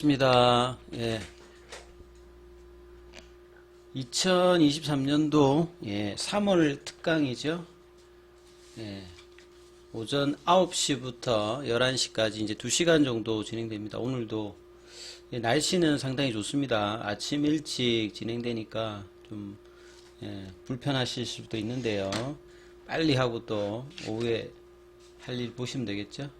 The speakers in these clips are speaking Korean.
입니다. 예. 2023년도 3월 특강이죠. 예. 오전 9시부터 11시까지 이제 2시간 정도 진행됩니다. 오늘도 날씨는 상당히 좋습니다. 아침 일찍 진행되니까 좀 불편하실 수도 있는데요. 빨리 하고 또 오후에 할 일 보시면 되겠죠.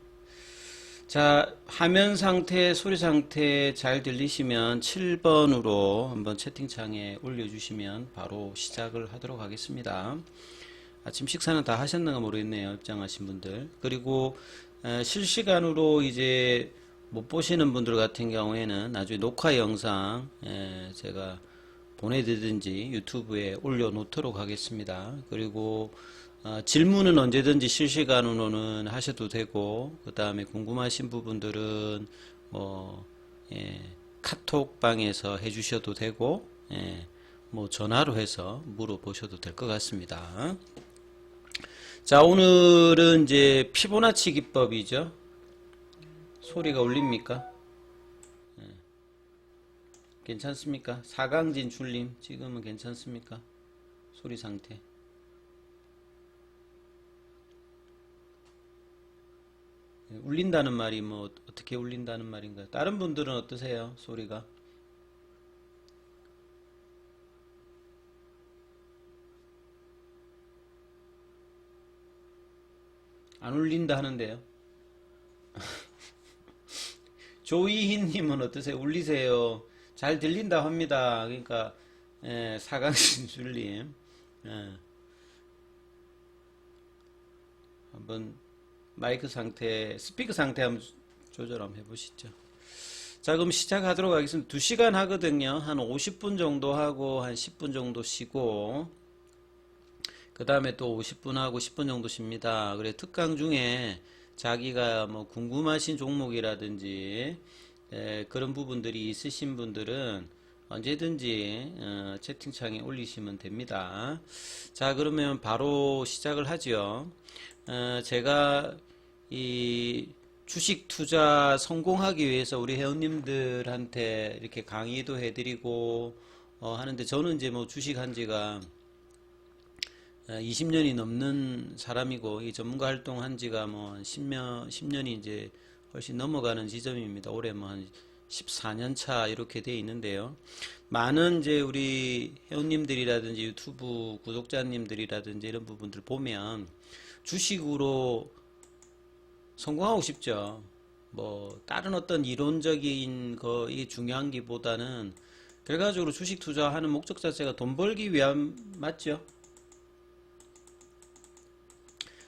자, 화면 상태, 소리 상태 잘 들리시면 7번으로 한번 채팅창에 올려주시면 바로 시작을 하도록 하겠습니다. 아침 식사는 다 하셨는가 모르겠네요. 입장하신 분들. 그리고 실시간으로 이제 못 보시는 분들 같은 경우에는 나중에 녹화 영상 제가 보내드리든지 유튜브에 올려놓도록 하겠습니다. 그리고 질문은 언제든지 실시간으로는 하셔도 되고, 그 다음에 궁금하신 부분들은 카톡방에서 해주셔도 되고, 전화로 해서 물어보셔도 될 것 같습니다. 자, 오늘은 이제 피보나치 기법이죠. 소리가 울립니까? 괜찮습니까? 사강진 줄림 지금은 괜찮습니까? 소리 상태. 울린다는 말이 뭐 어떻게 울린다는 말인가요? 다른 분들은 어떠세요? 소리가? 안 울린다 하는데요. 조이희님은 어떠세요? 울리세요? 잘 들린다 합니다. 그러니까 사강신 줄림 한번 마이크 상태, 스피커 상태 한번 조절 한번 해보시죠. 자, 그럼 시작하도록 하겠습니다. 2시간 하거든요. 한 50분 정도 하고 한 10분 정도 쉬고 그 다음에 또 50분 하고 10분 정도 쉽니다. 그래 특강 중에 자기가 뭐 궁금하신 종목이라든지 그런 부분들이 있으신 분들은 언제든지 채팅창에 올리시면 됩니다. 자, 그러면 바로 시작을 하죠. 제가 이 주식 투자 성공하기 위해서 우리 회원님들한테 이렇게 강의도 해드리고 하는데, 저는 이제 뭐 주식 한 지가 20년이 넘는 사람이고, 이 전문가 활동 한 지가 뭐 10년이 이제 훨씬 넘어가는 지점입니다. 올해 뭐 한 14년 차 이렇게 돼 있는데요. 많은 이제 우리 회원님들이라든지 유튜브 구독자님들이라든지 이런 부분들 보면 주식으로 성공하고 싶죠. 뭐 다른 어떤 이론적인 이 중요한 기보다는 결과적으로 주식 투자하는 목적 자체가 돈 벌기 위함 맞죠?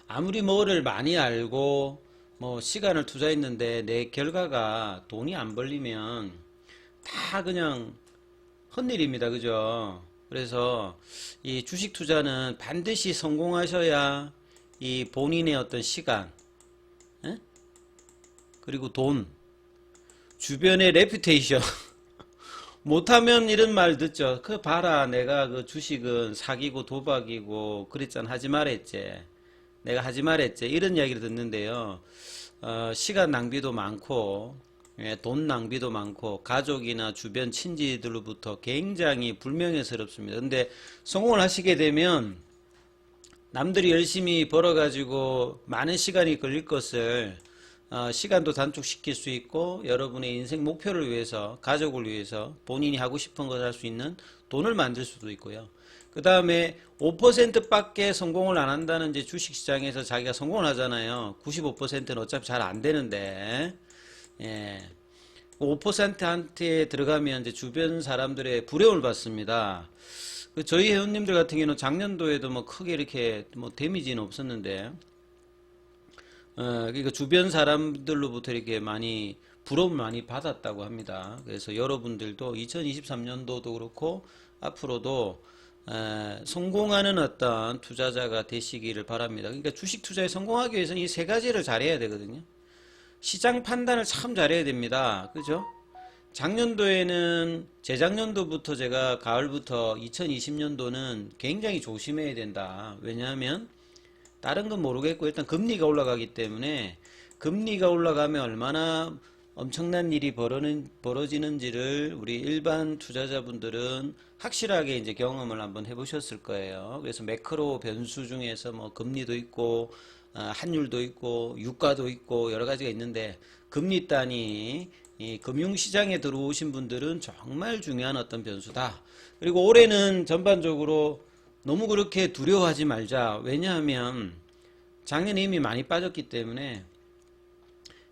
아무리 뭐를 많이 알고 뭐 시간을 투자했는데 내 결과가 돈이 안 벌리면 다 그냥 헛일입니다. 그죠? 그래서 이 주식 투자는 반드시 성공하셔야 이 본인의 어떤 시간, 그리고 돈, 주변의 레퓨테이션 못하면 이런 말 듣죠. 그 봐라, 내가 그 주식은 사기고 도박이고 그랬잖아, 하지 말랬지, 내가 하지 말랬지, 이런 이야기를 듣는데요. 시간 낭비도 많고 돈 낭비도 많고 가족이나 주변 친지들로부터 굉장히 불명예스럽습니다. 근데 성공을 하시게 되면 남들이 열심히 벌어가지고 많은 시간이 걸릴 것을 시간도 단축시킬 수 있고, 여러분의 인생 목표를 위해서, 가족을 위해서 본인이 하고 싶은 걸 할 수 있는 돈을 만들 수도 있고요. 그 다음에 5%밖에 성공을 안 한다는 이제 주식시장에서 자기가 성공을 하잖아요. 95%는 어차피 잘 안 되는데, 5%한테 들어가면 이제 주변 사람들의 부러움을 받습니다. 저희 회원님들 같은 경우는 작년도에도 뭐 크게 이렇게 뭐 데미지는 없었는데, 그러니까 주변 사람들로부터 이렇게 많이 부러움을 많이 받았다고 합니다. 그래서 여러분들도 2023년도도 그렇고 앞으로도 성공하는 어떤 투자자가 되시기를 바랍니다. 그러니까 주식 투자에 성공하기 위해서는 이 세 가지를 잘해야 되거든요. 시장 판단을 참 잘해야 됩니다. 그죠? 작년도에는, 재작년도부터 제가 가을부터 2020년도는 굉장히 조심해야 된다. 왜냐하면 다른 건 모르겠고 일단 금리가 올라가기 때문에, 금리가 올라가면 얼마나 엄청난 일이 벌어지는지를 우리 일반 투자자분들은 확실하게 이제 경험을 한번 해보셨을 거예요. 그래서 매크로 변수 중에서 뭐 금리도 있고, 환율도 있고, 유가도 있고, 여러 가지가 있는데, 금리 단위, 이 금융시장에 들어오신 분들은 정말 중요한 어떤 변수다. 그리고 올해는 전반적으로 너무 그렇게 두려워하지 말자. 왜냐하면 작년에 이미 많이 빠졌기 때문에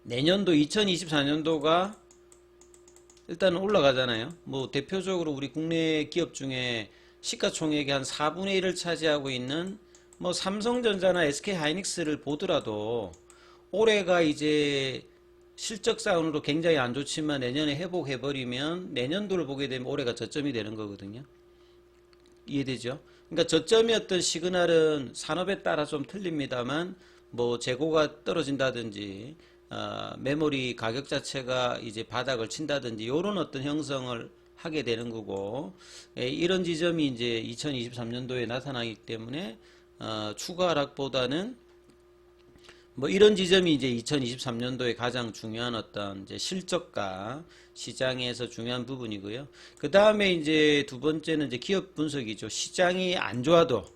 내년도 2024년도가 일단 올라가잖아요. 뭐 대표적으로 우리 국내 기업 중에 시가총액의 한 4분의 1을 차지하고 있는 뭐 삼성전자나 SK하이닉스를 보더라도 올해가 이제 실적상으로 굉장히 안 좋지만 내년에 회복해버리면 내년도를 보게 되면 올해가 저점이 되는 거거든요. 이해되죠? 그러니까 저점이었던 시그널은 산업에 따라 좀 틀립니다만 뭐 재고가 떨어진다든지 메모리 가격 자체가 이제 바닥을 친다든지 이런 어떤 형성을 하게 되는 거고 이런 지점이 이제 2023년도에 나타나기 때문에 추가 하락보다는 뭐 이런 지점이 이제 2023년도에 가장 중요한 어떤 이제 실적과 시장에서 중요한 부분이고요. 그 다음에 이제 두 번째는 이제 기업 분석이죠. 시장이 안 좋아도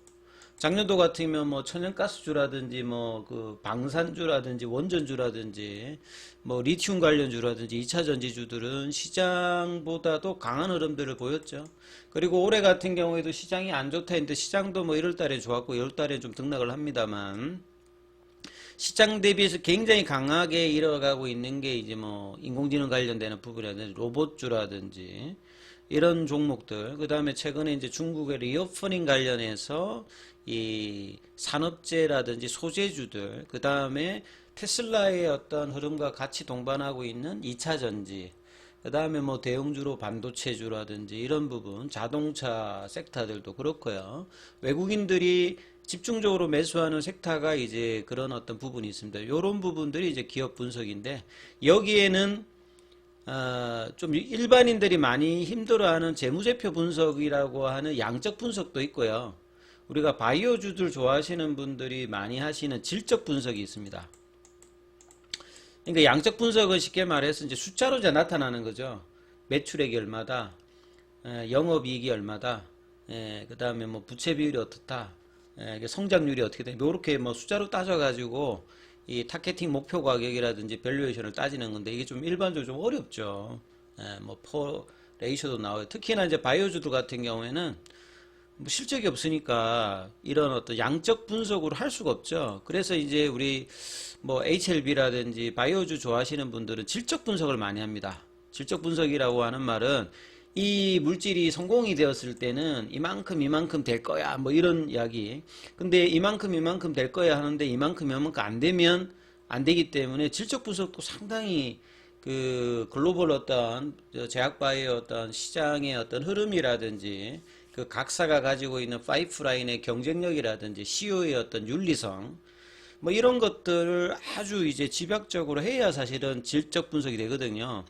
작년도 같으면 뭐 천연가스주라든지 뭐 그 방산주라든지 원전주라든지 뭐 리튬 관련주라든지 2차 전지주들은 시장보다도 강한 흐름들을 보였죠. 그리고 올해 같은 경우에도 시장이 안 좋다 했는데 시장도 뭐 1월 달에 좋았고 2월 달에 좀 등락을 합니다만 시장 대비해서 굉장히 강하게 이뤄가고 있는 게 이제 뭐 인공지능 관련되는 부분이라든지 로봇주라든지 이런 종목들, 그 다음에 최근에 이제 중국의 리오퍼닝 관련해서 이 산업재라든지 소재주들, 그 다음에 테슬라의 어떤 흐름과 같이 동반하고 있는 2차 전지, 그 다음에 뭐 대형주로 반도체주라든지 이런 부분, 자동차 섹터들도 그렇고요. 외국인들이 집중적으로 매수하는 섹터가 이제 그런 어떤 부분이 있습니다. 이런 부분들이 이제 기업 분석인데 여기에는 좀 일반인들이 많이 힘들어하는 재무제표 분석이라고 하는 양적 분석도 있고요. 우리가 바이오주들 좋아하시는 분들이 많이 하시는 질적 분석이 있습니다. 그러니까 양적 분석은 쉽게 말해서 이제 숫자로 이제 나타나는 거죠. 매출액이 얼마다, 영업이익이 얼마다, 그 다음에 뭐 부채 비율이 어떻다, 성장률이 어떻게 돼, 이렇게 뭐 숫자로 따져가지고 이 타겟팅 목표 가격이라든지 밸류에이션을 따지는 건데 이게 좀 일반적으로 좀 어렵죠. 뭐 퍼 레이셔도 나와요. 특히나 이제 바이오주들 같은 경우에는 뭐 실적이 없으니까 이런 어떤 양적 분석으로 할 수가 없죠. 그래서 이제 우리 뭐 HLB라든지 바이오주 좋아하시는 분들은 질적 분석을 많이 합니다. 질적 분석이라고 하는 말은 이 물질이 성공이 되었을 때는 이만큼 될 거야 뭐 이런 이야기. 근데 이만큼 될 거야 하는데 이만큼 안 되면 안 되기 때문에 질적 분석도 상당히 그 글로벌 어떤 제약바이오 어떤 시장의 어떤 흐름이라든지 그 각사가 가지고 있는 파이프라인의 경쟁력이라든지 CEO의 어떤 윤리성 뭐 이런 것들을 아주 이제 집약적으로 해야 사실은 질적 분석이 되거든요.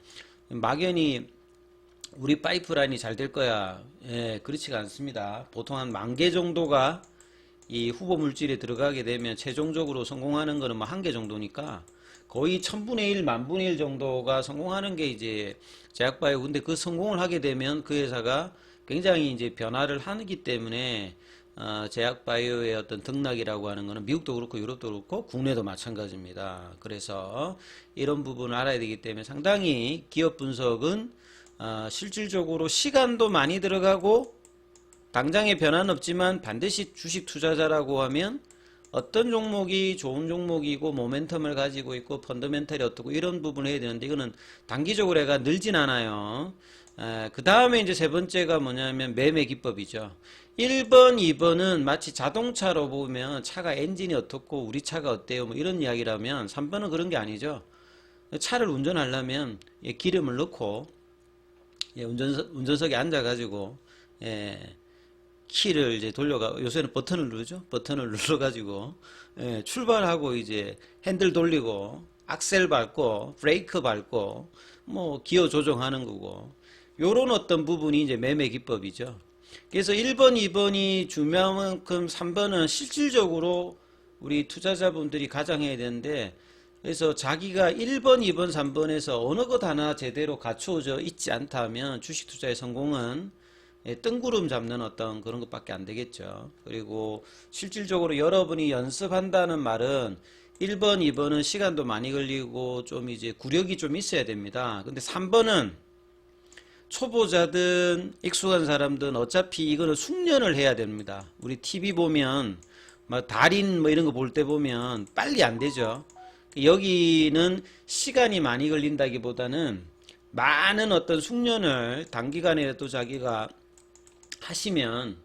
막연히 우리 파이프라인이 잘 될 거야. 그렇지가 않습니다. 보통 한 10,000개 정도가 이 후보 물질에 들어가게 되면 최종적으로 성공하는 거는 뭐 1개 정도니까 거의 1000분의 1, 10,000분의 1 정도가 성공하는 게 이제 제약바이오. 근데 그 성공을 하게 되면 그 회사가 굉장히 이제 변화를 하기 때문에 제약바이오의 어떤 등락이라고 하는 거는 미국도 그렇고 유럽도 그렇고 국내도 마찬가지입니다. 그래서 이런 부분을 알아야 되기 때문에 상당히 기업 분석은 실질적으로 시간도 많이 들어가고 당장의 변화는 없지만 반드시 주식 투자자라고 하면 어떤 종목이 좋은 종목이고 모멘텀을 가지고 있고 펀더멘털이 어떻고 이런 부분을 해야 되는데 이거는 단기적으로 애가 늘진 않아요. 그 다음에 이제 세 번째가 뭐냐면 매매 기법이죠. 1번, 2번은 마치 자동차로 보면 차가 엔진이 어떻고 우리 차가 어때요 뭐 이런 이야기라면 3번은 그런 게 아니죠. 차를 운전하려면 기름을 넣고 운전석에 앉아가지고 키를 이제 요새는 버튼을 누르죠. 버튼을 눌러가지고 출발하고 이제 핸들 돌리고 악셀 밟고 브레이크 밟고 뭐 기어 조정하는 거고 요런 어떤 부분이 이제 매매 기법이죠. 그래서 1번, 2번이 중요한 만큼 3번은 실질적으로 우리 투자자분들이 가장 해야 되는데 그래서 자기가 1번, 2번, 3번에서 어느 것 하나 제대로 갖추어져 있지 않다면 주식 투자의 성공은 뜬구름 잡는 어떤 그런 것밖에 안 되겠죠. 그리고 실질적으로 여러분이 연습한다는 말은 1번, 2번은 시간도 많이 걸리고 좀 이제 구력이 좀 있어야 됩니다. 근데 3번은 초보자든 익숙한 사람든 어차피 이거는 숙련을 해야 됩니다. 우리 TV 보면 막 달인 뭐 이런 거 볼 때 보면 빨리 안 되죠. 여기는 시간이 많이 걸린다기보다는 많은 어떤 숙련을 단기간에도 자기가 하시면,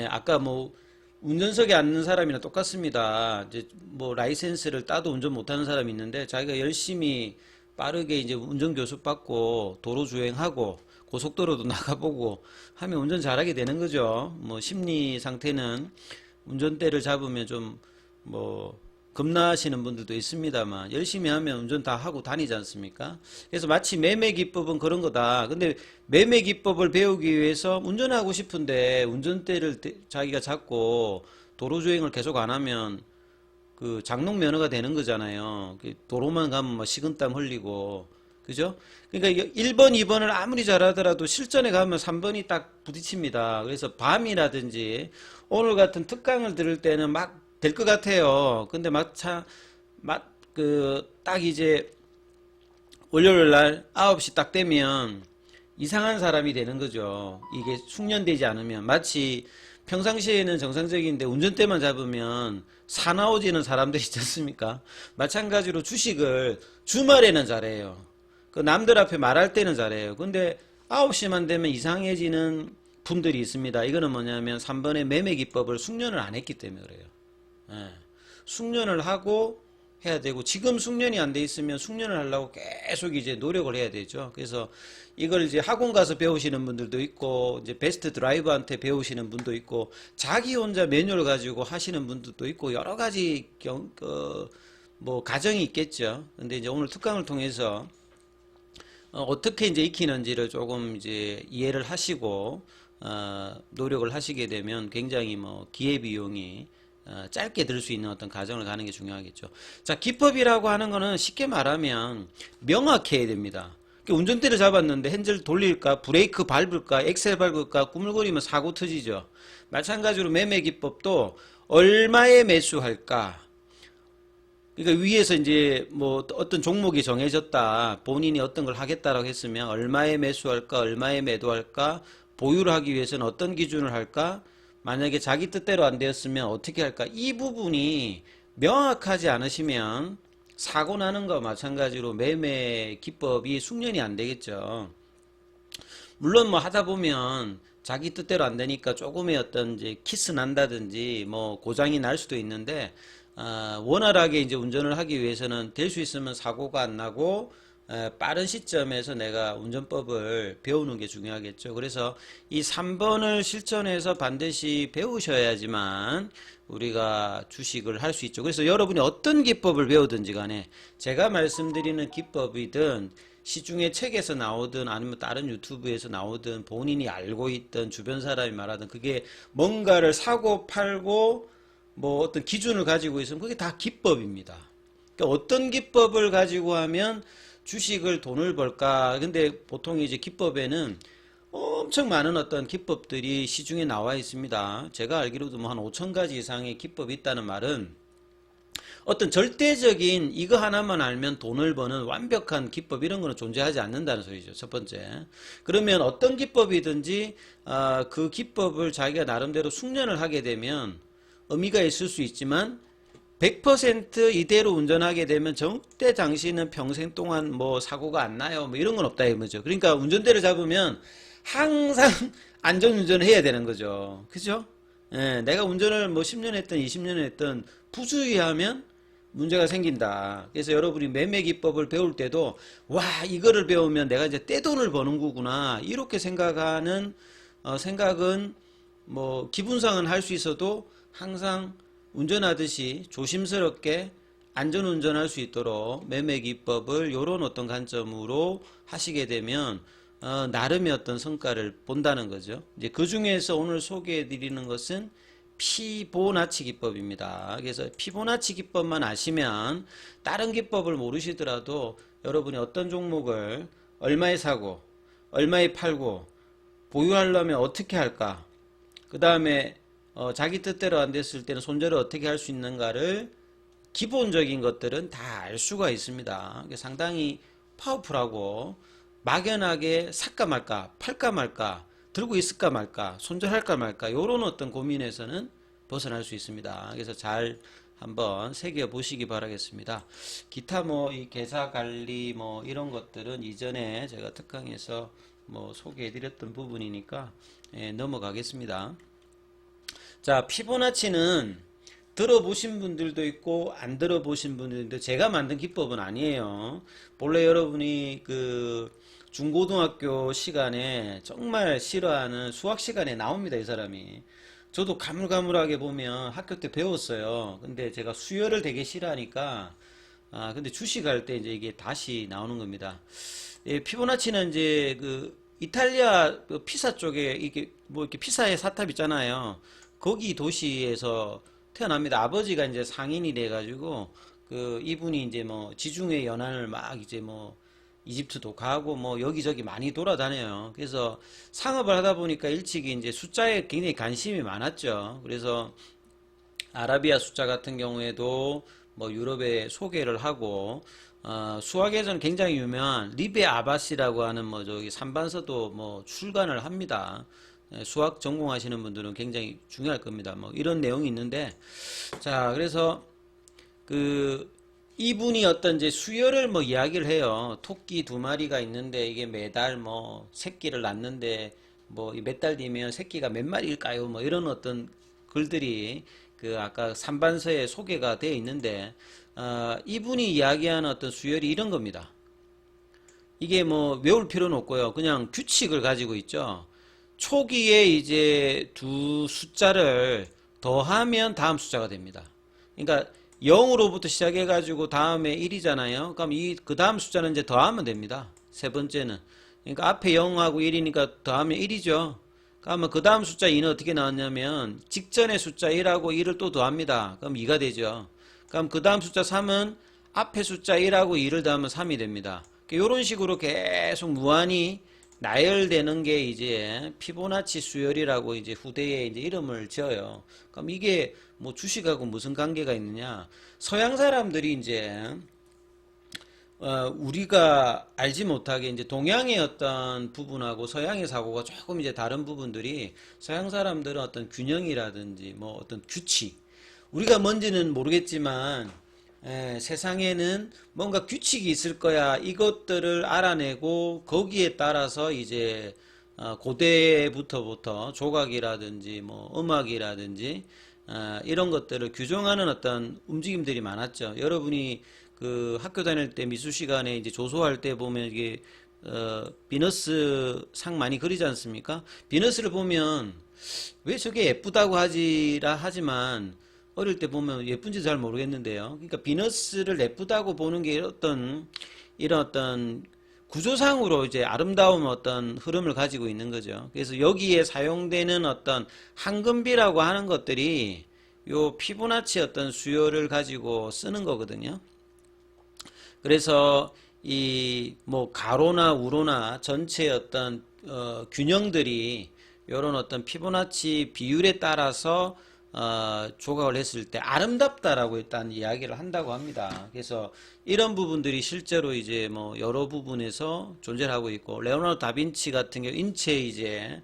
아까 뭐 운전석에 앉는 사람이나 똑같습니다. 이제 뭐 라이센스를 따도 운전 못하는 사람이 있는데 자기가 열심히 빠르게 이제 운전교수 받고 도로 주행하고 고속도로도 나가보고 하면 운전 잘하게 되는 거죠. 뭐 심리 상태는 운전대를 잡으면 좀 뭐 겁나시는 분들도 있습니다만 열심히 하면 운전 다 하고 다니지 않습니까? 그래서 마치 매매 기법은 그런 거다. 근데 매매 기법을 배우기 위해서 운전하고 싶은데 운전대를 자기가 잡고 도로 주행을 계속 안 하면 그 장롱 면허가 되는 거잖아요. 도로만 가면 뭐 식은땀 흘리고, 그죠? 그러니까 1번, 2번을 아무리 잘하더라도 실전에 가면 3번이 딱 부딪힙니다. 그래서 밤이라든지 오늘 같은 특강을 들을 때는 막 될 것 같아요. 근데 딱 이제 월요일 날 9시 딱 되면 이상한 사람이 되는 거죠. 이게 숙련되지 않으면. 마치 평상시에는 정상적인데 운전대만 잡으면 사나워지는 사람들 있지 않습니까? 마찬가지로 주식을 주말에는 잘해요. 그 남들 앞에 말할 때는 잘해요. 근데 9시만 되면 이상해지는 분들이 있습니다. 이거는 뭐냐면 3번의 매매 기법을 숙련을 안 했기 때문에 그래요. 숙련을 하고 해야 되고, 지금 숙련이 안 돼 있으면 숙련을 하려고 계속 이제 노력을 해야 되죠. 그래서 이걸 이제 학원 가서 배우시는 분들도 있고, 이제 베스트 드라이버한테 배우시는 분도 있고, 자기 혼자 매뉴얼 가지고 하시는 분들도 있고, 여러 가지 뭐 가정이 있겠죠. 근데 이제 오늘 특강을 통해서 어떻게 이제 익히는지를 조금 이제 이해를 하시고 노력을 하시게 되면 굉장히 뭐 기회비용이 짧게 들 수 있는 어떤 과정을 가는 게 중요하겠죠. 자, 기법이라고 하는 거는 쉽게 말하면 명확해야 됩니다. 운전대를 잡았는데 핸들 돌릴까, 브레이크 밟을까, 엑셀 밟을까, 꾸물거리면 사고 터지죠. 마찬가지로 매매 기법도 얼마에 매수할까. 그러니까 위에서 이제 뭐 어떤 종목이 정해졌다, 본인이 어떤 걸 하겠다라고 했으면 얼마에 매수할까, 얼마에 매도할까, 보유를 하기 위해서는 어떤 기준을 할까, 만약에 자기 뜻대로 안 되었으면 어떻게 할까? 이 부분이 명확하지 않으시면 사고 나는 거와 마찬가지로 매매 기법이 숙련이 안 되겠죠. 물론 뭐 하다 보면 자기 뜻대로 안 되니까 조금의 어떤 이제 키스 난다든지 뭐 고장이 날 수도 있는데, 원활하게 이제 운전을 하기 위해서는 될 수 있으면 사고가 안 나고 빠른 시점에서 내가 운전법을 배우는 게 중요하겠죠. 그래서 이 3번을 실전에서 반드시 배우셔야지만 우리가 주식을 할 수 있죠. 그래서 여러분이 어떤 기법을 배우든지 간에 제가 말씀드리는 기법이든 시중의 책에서 나오든 아니면 다른 유튜브에서 나오든 본인이 알고 있던 주변 사람이 말하든 그게 뭔가를 사고 팔고 뭐 어떤 기준을 가지고 있으면 그게 다 기법입니다. 그러니까 어떤 기법을 가지고 하면 주식을 돈을 벌까? 근데 보통 이제 기법에는 엄청 많은 어떤 기법들이 시중에 나와 있습니다. 제가 알기로도 뭐 한 5,000가지 이상의 기법이 있다는 말은 어떤 절대적인 이거 하나만 알면 돈을 버는 완벽한 기법 이런 거는 존재하지 않는다는 소리죠. 첫 번째. 그러면 어떤 기법이든지 그 기법을 자기가 나름대로 숙련을 하게 되면 의미가 있을 수 있지만 100% 이대로 운전하게 되면 절대 당신은 평생 동안 뭐 사고가 안 나요. 뭐 이런 건 없다 이거죠. 그러니까 운전대를 잡으면 항상 안전운전을 해야 되는 거죠. 그죠? 예, 내가 운전을 뭐 10년 했든 20년 했든 부주의하면 문제가 생긴다. 그래서 여러분이 매매 기법을 배울 때도 와, 이거를 배우면 내가 이제 떼돈을 버는 거구나. 이렇게 생각하는 생각은 뭐 기분상은 할 수 있어도 항상 운전하듯이 조심스럽게 안전운전할 수 있도록 매매 기법을 이런 어떤 관점으로 하시게 되면 나름의 어떤 성과를 본다는 거죠. 이제 그 중에서 오늘 소개해 드리는 것은 피보나치 기법입니다. 그래서 피보나치 기법만 아시면 다른 기법을 모르시더라도 여러분이 어떤 종목을 얼마에 사고 얼마에 팔고 보유하려면 어떻게 할까, 그 다음에 자기 뜻대로 안 됐을 때는 손절을 어떻게 할 수 있는가를 기본적인 것들은 다 알 수가 있습니다. 상당히 파워풀하고 막연하게 살까 말까 팔까 말까 들고 있을까 말까 손절할까 말까 이런 어떤 고민에서는 벗어날 수 있습니다. 그래서 잘 한번 새겨 보시기 바라겠습니다. 기타 뭐 이 계좌 관리 뭐 이런 것들은 이전에 제가 특강에서 뭐 소개해 드렸던 부분이니까 넘어가겠습니다. 자, 피보나치는 들어보신 분들도 있고 안 들어보신 분들도, 제가 만든 기법은 아니에요. 본래 여러분이 그 중고등학교 시간에 정말 싫어하는 수학 시간에 나옵니다, 이 사람이. 저도 가물가물하게 보면 학교 때 배웠어요. 근데 제가 수열을 되게 싫어하니까 근데 주식할 때 이제 이게 다시 나오는 겁니다. 피보나치는 이제 그 이탈리아 그 피사 쪽에 이게 뭐 이렇게 피사의 사탑 있잖아요. 거기 도시에서 태어납니다. 아버지가 이제 상인이 돼가지고 그 이분이 이제 뭐 지중해 연안을 막 이제 뭐 이집트도 가고 뭐 여기저기 많이 돌아다녀요. 그래서 상업을 하다 보니까 일찍이 이제 숫자에 굉장히 관심이 많았죠. 그래서 아라비아 숫자 같은 경우에도 뭐 유럽에 소개를 하고 수학에서는 굉장히 유명한 리베 아바시라고 하는 뭐 저기 삼반서도 뭐 출간을 합니다. 수학 전공하시는 분들은 굉장히 중요할 겁니다. 뭐 이런 내용이 있는데, 자, 그래서 그 이분이 어떤 이제 수요를 뭐 이야기를 해요. 토끼 두 마리가 있는데 이게 매달 뭐 새끼를 낳는데 뭐 몇 달 뒤면 새끼가 몇 마리일까요? 뭐 이런 어떤 글들이 그 아까 삼반서에 소개가 되어 있는데 이분이 이야기하는 어떤 수열이 이런 겁니다. 이게 뭐 외울 필요는 없고요. 그냥 규칙을 가지고 있죠. 초기에 이제 두 숫자를 더하면 다음 숫자가 됩니다. 그러니까 0으로부터 시작해가지고 다음에 1이잖아요. 그럼 그 다음 숫자는 이제 더하면 됩니다. 세 번째는. 그러니까 앞에 0하고 1이니까 더하면 1이죠. 그러면 그 다음 숫자 2는 어떻게 나왔냐면 직전의 숫자 1하고 2를 또 더합니다. 그럼 2가 되죠. 그럼 그 다음 숫자 3은 앞에 숫자 1하고 2를 더하면 3이 됩니다. 이런 식으로 계속 무한히 나열되는 게 이제 피보나치 수열이라고 이제 후대에 이제 이름을 지어요. 그럼 이게 뭐 주식하고 무슨 관계가 있느냐? 서양 사람들이 이제 우리가 알지 못하게 이제 동양의 어떤 부분하고 서양의 사고가 조금 이제 다른 부분들이, 서양 사람들은 어떤 균형이라든지 뭐 어떤 규칙, 우리가 뭔지는 모르겠지만 세상에는 뭔가 규칙이 있을 거야. 이것들을 알아내고 거기에 따라서 이제 고대부터 조각이라든지 뭐 음악이라든지 이런 것들을 규정하는 어떤 움직임들이 많았죠. 여러분이 그 학교 다닐 때 미술 시간에 이제 조소할 때 보면 이게 비너스 상 많이 그리지 않습니까? 비너스를 보면 왜 저게 예쁘다고 하지만 어릴 때 보면 예쁜지 잘 모르겠는데요. 그러니까 비너스를 예쁘다고 보는 게 이런 어떤 구조상으로 이제 아름다운 어떤 흐름을 가지고 있는 거죠. 그래서 여기에 사용되는 어떤 황금비라고 하는 것들이 요 피보나치 어떤 수요를 가지고 쓰는 거거든요. 그래서 이 뭐 가로나 우로나 전체 어떤 균형들이 이런 어떤 피보나치 비율에 따라서 조각을 했을 때 아름답다라고 일단 이야기를 한다고 합니다. 그래서 이런 부분들이 실제로 이제 뭐 여러 부분에서 존재를 하고 있고, 레오나르도 다빈치 같은 경우 인체 이제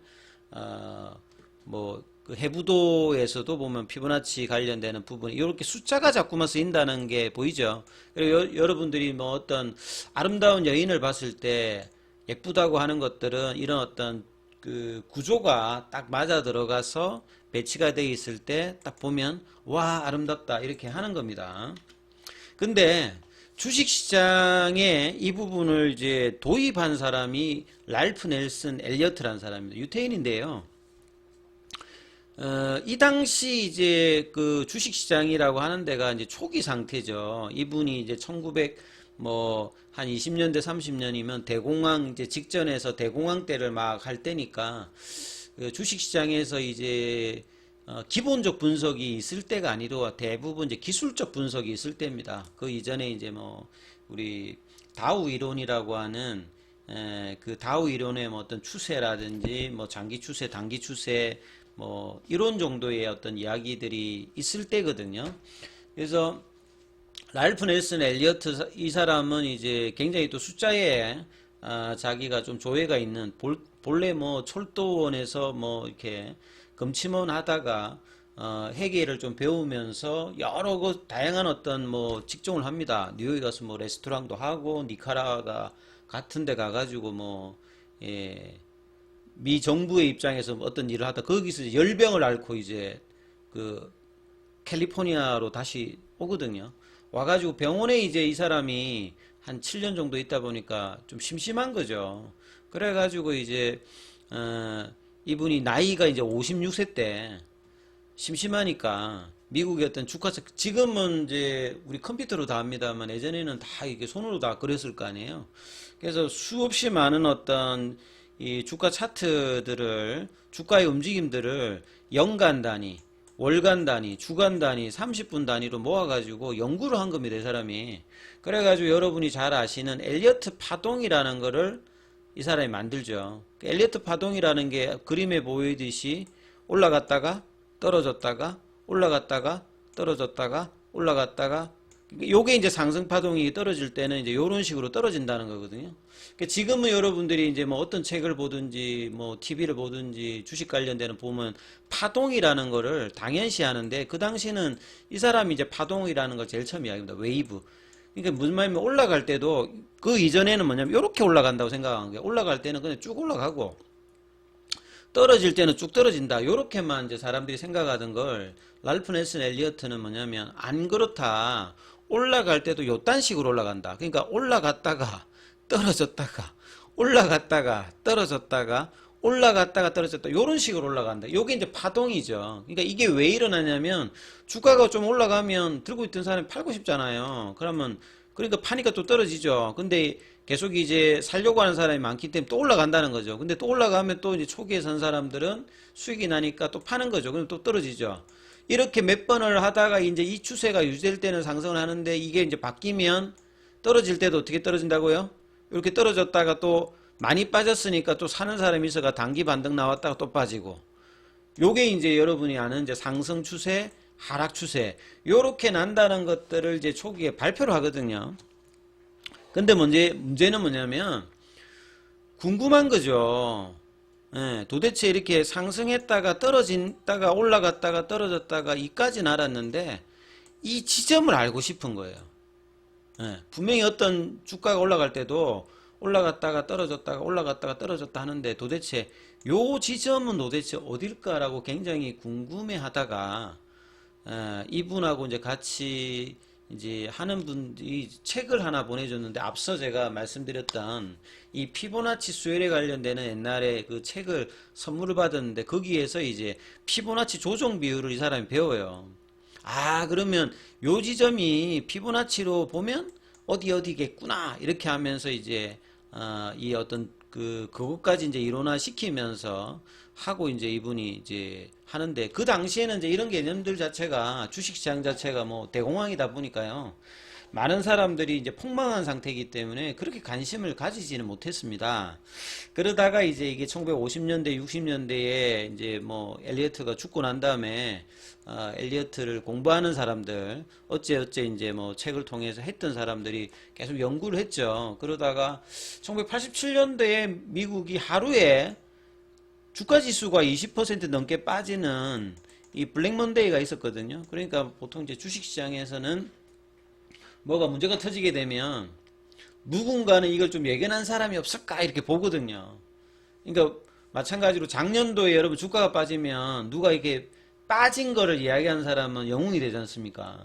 뭐 그 해부도에서도 보면 피보나치 관련되는 부분이 이렇게 숫자가 자꾸만 쓰인다는 게 보이죠. 그리고 여러분들이 뭐 어떤 아름다운 여인을 봤을 때 예쁘다고 하는 것들은 이런 어떤 그 구조가 딱 맞아 들어가서 배치가 되어 있을 때 딱 보면 와 아름답다 이렇게 하는 겁니다. 근데 주식시장에 이 부분을 이제 도입한 사람이 랄프 넬슨 엘리어트라는 사람입니다. 유태인인데요. 이 당시 이제 그 주식시장이라고 하는 데가 이제 초기 상태죠. 이분이 이제 1900 뭐 한 20년대 30년이면 대공황 이제 직전에서 대공황 때를 막 할 때니까 그 주식시장에서 이제 기본적 분석이 있을 때가 아니라 대부분 이제 기술적 분석이 있을 때입니다. 그 이전에 이제 뭐 우리 다우 이론이라고 하는 그 다우 이론의 뭐 어떤 추세라든지 뭐 장기 추세, 단기 추세 뭐 이런 정도의 어떤 이야기들이 있을 때거든요. 그래서 랄프 넬슨 엘리어트 이 사람은 이제 굉장히 또 숫자에 자기가 좀 조예가 있는 본래 뭐 철도원에서 뭐 이렇게 금침원 하다가 회계를 좀 배우면서 여러 다양한 어떤 뭐 직종을 합니다. 뉴욕에 가서 뭐 레스토랑도 하고 니카라가 같은 데 가가지고 뭐 예, 미 정부의 입장에서 어떤 일을 하다 거기서 이제 열병을 앓고 이제 그 캘리포니아로 다시 오거든요. 와가지고 병원에 이제 이 사람이 한 7년 정도 있다 보니까 좀 심심한 거죠. 그래가지고 이제 이분이 나이가 이제 56세 때 심심하니까 미국의 어떤 주가차 지금은 이제 우리 컴퓨터로 다 합니다만 예전에는 다 이게 손으로 다 그렸을 거 아니에요. 그래서 수없이 많은 어떤 이 주가 차트들을 주가의 움직임들을 연간 단위, 월간 단위, 주간 단위, 30분 단위로 모아가지고 연구를 한 겁니다, 이 사람이. 그래가지고 여러분이 잘 아시는 엘리어트 파동이라는 거를 이 사람이 만들죠. 엘리어트 파동이라는 게 그림에 보이듯이 올라갔다가 떨어졌다가 올라갔다가 떨어졌다가 올라갔다가 요게 이제 상승 파동이 떨어질 때는 이제 요런 식으로 떨어진다는 거거든요. 그러니까 지금은 여러분들이 이제 뭐 어떤 책을 보든지 뭐 TV를 보든지 주식 관련되는 보면 파동이라는 거를 당연시 하는데 그 당시는 이 사람이 이제 파동이라는 걸 제일 처음 이야기합니다. 웨이브. 그러니까 무슨 말이냐면 올라갈 때도 그 이전에는 뭐냐면 이렇게 올라간다고 생각한 거예요. 올라갈 때는 그냥 쭉 올라가고 떨어질 때는 쭉 떨어진다. 요렇게만 이제 사람들이 생각하던 걸 랄프 넬슨 엘리어트는 뭐냐면 안 그렇다. 올라갈 때도 요딴 식으로 올라간다. 그러니까 올라갔다가 떨어졌다가 올라갔다가 떨어졌다가 올라갔다가 떨어졌다. 요런 식으로 올라간다. 요게 이제 파동이죠. 그러니까 이게 왜 일어나냐면 주가가 좀 올라가면 들고 있던 사람이 팔고 싶잖아요. 그러니까 파니까 또 떨어지죠. 근데 계속 이제 살려고 하는 사람이 많기 때문에 또 올라간다는 거죠. 근데 또 올라가면 또 이제 초기에 선 사람들은 수익이 나니까 또 파는 거죠. 그럼 또 떨어지죠. 이렇게 몇 번을 하다가 이제 이 추세가 유지될 때는 상승을 하는데 이게 이제 바뀌면 떨어질 때도 어떻게 떨어진다고요? 이렇게 떨어졌다가 또 많이 빠졌으니까 또 사는 사람이 있어가 단기 반등 나왔다가 또 빠지고 요게 이제 여러분이 아는 이제 상승 추세, 하락 추세 요렇게 난다는 것들을 이제 초기에 발표를 하거든요. 근데 문제는 뭐냐면 궁금한 거죠. 예, 도대체 이렇게 상승했다가 떨어진다가 올라갔다가 떨어졌다가 이까지는 알았는데 이 지점을 알고 싶은 거예요. 예, 분명히 어떤 주가가 올라갈 때도 올라갔다가 떨어졌다가 올라갔다가 떨어졌다 하는데 도대체 요 지점은 도대체 어딜까라고 굉장히 궁금해 하다가 이분하고 이제 같이 이제 하는 분이 책을 하나 보내줬는데 앞서 제가 말씀드렸던 이 피보나치 수열에 관련되는 옛날에 그 책을 선물을 받았는데 거기에서 이제 피보나치 조정 비율을 이 사람이 배워요. 아, 그러면 요 지점이 피보나치로 보면 어디겠구나 이렇게 하면서 이제 이 어떤 그것까지 이제 일원화 시키면서 하고 이제 이분이 이제 하는데 그 당시에는 이제 이런 개념들 자체가 주식시장 자체가 뭐 대공황이다 보니까요. 많은 사람들이 이제 폭망한 상태이기 때문에 그렇게 관심을 가지지는 못했습니다. 그러다가 이제 이게 1950년대, 60년대에 이제 뭐 엘리어트가 죽고 난 다음에 엘리어트를 공부하는 사람들 어째 이제 뭐 책을 통해서 했던 사람들이 계속 연구를 했죠. 그러다가 1987년도에 미국이 하루에 주가 지수가 20% 넘게 빠지는 이 블랙 먼데이가 있었거든요. 그러니까 보통 이제 주식 시장에서는 뭐가 문제가 터지게 되면 누군가는 이걸 좀 예견한 사람이 없을까 이렇게 보거든요. 그러니까 마찬가지로 작년도에 여러분 주가가 빠지면 누가 이렇게 빠진 거를 이야기하는 사람은 영웅이 되지 않습니까?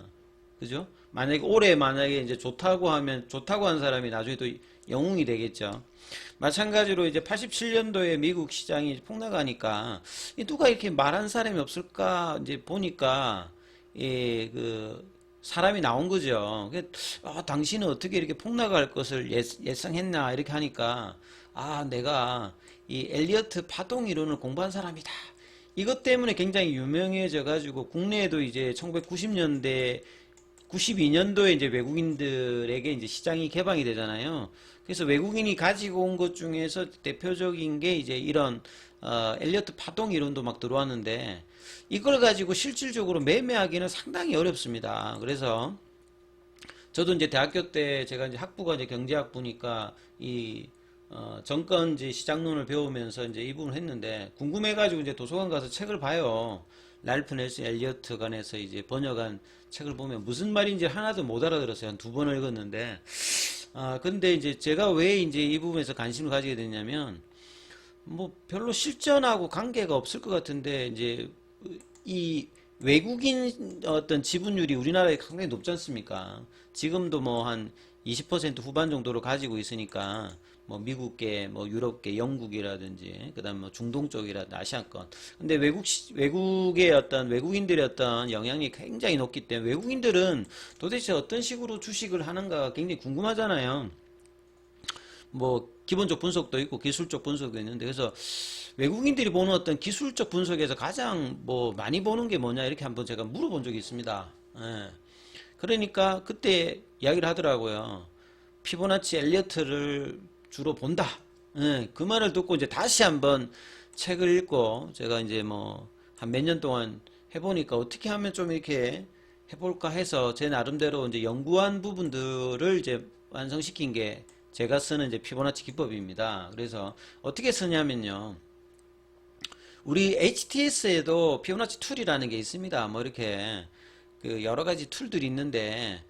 그죠? 만약에 이제 좋다고 하면 좋다고 한 사람이 나중에 또 영웅이 되겠죠. 마찬가지로 이제 87년도에 미국 시장이 폭락하니까 누가 이렇게 말한 사람이 없을까 이제 보니까 사람이 나온 거죠. 당신은 어떻게 이렇게 폭락할 것을 예상했나 이렇게 하니까 내가 이 엘리어트 파동 이론을 공부한 사람이다. 이것 때문에 굉장히 유명해져 가지고 국내에도 이제 1990년대 92년도에 이제 외국인들에게 이제 시장이 개방이 되잖아요. 그래서 외국인이 가지고 온 것 중에서 대표적인 게 이제 이런 엘리어트 파동 이론도 막 들어왔는데 이걸 가지고 실질적으로 매매하기는 상당히 어렵습니다. 그래서 저도 이제 대학교 때 제가 이제 학부가 이제 경제학부니까 이 정권지 시장론을 배우면서 이제 이 부분을 했는데 궁금해가지고 이제 도서관 가서 책을 봐요. 랄프 넬슨 엘리어트 간에서 이제 번역한 책을 보면 무슨 말인지 하나도 못 알아들었어요. 한 두 번을 읽었는데 근데 이제 제가 왜 이제 이 부분에서 관심을 가지게 됐냐면 뭐 별로 실전하고 관계가 없을 것 같은데 이제 이 외국인 어떤 지분율이 우리나라에 상당히 높지 않습니까? 지금도 뭐 한 20% 후반 정도로 가지고 있으니까 뭐 미국계, 뭐 유럽계, 영국이라든지 그다음 뭐 중동 쪽이라든지 아시아권. 근데 외국의 어떤 외국인들의 어떤 영향이 굉장히 높기 때문에 외국인들은 도대체 어떤 식으로 주식을 하는가 굉장히 궁금하잖아요. 뭐 기본적 분석도 있고 기술적 분석도 있는데 그래서 외국인들이 보는 어떤 기술적 분석에서 가장 뭐 많이 보는 게 뭐냐 이렇게 한번 제가 물어본 적이 있습니다. 예. 그러니까 그때 이야기를 하더라고요. 피보나치 엘리어트를 주로 본다. 예. 그 말을 듣고 이제 다시 한번 책을 읽고 제가 이제 뭐 한 몇 년 동안 해보니까 어떻게 하면 좀 이렇게 해볼까 해서 제 나름대로 이제 연구한 부분들을 이제 완성시킨 게 제가 쓰는 이제 피보나치 기법입니다. 그래서 어떻게 쓰냐면요. 우리 HTS에도 피보나치 툴이라는 게 있습니다. 뭐 이렇게 그 여러 가지 툴들이 있는데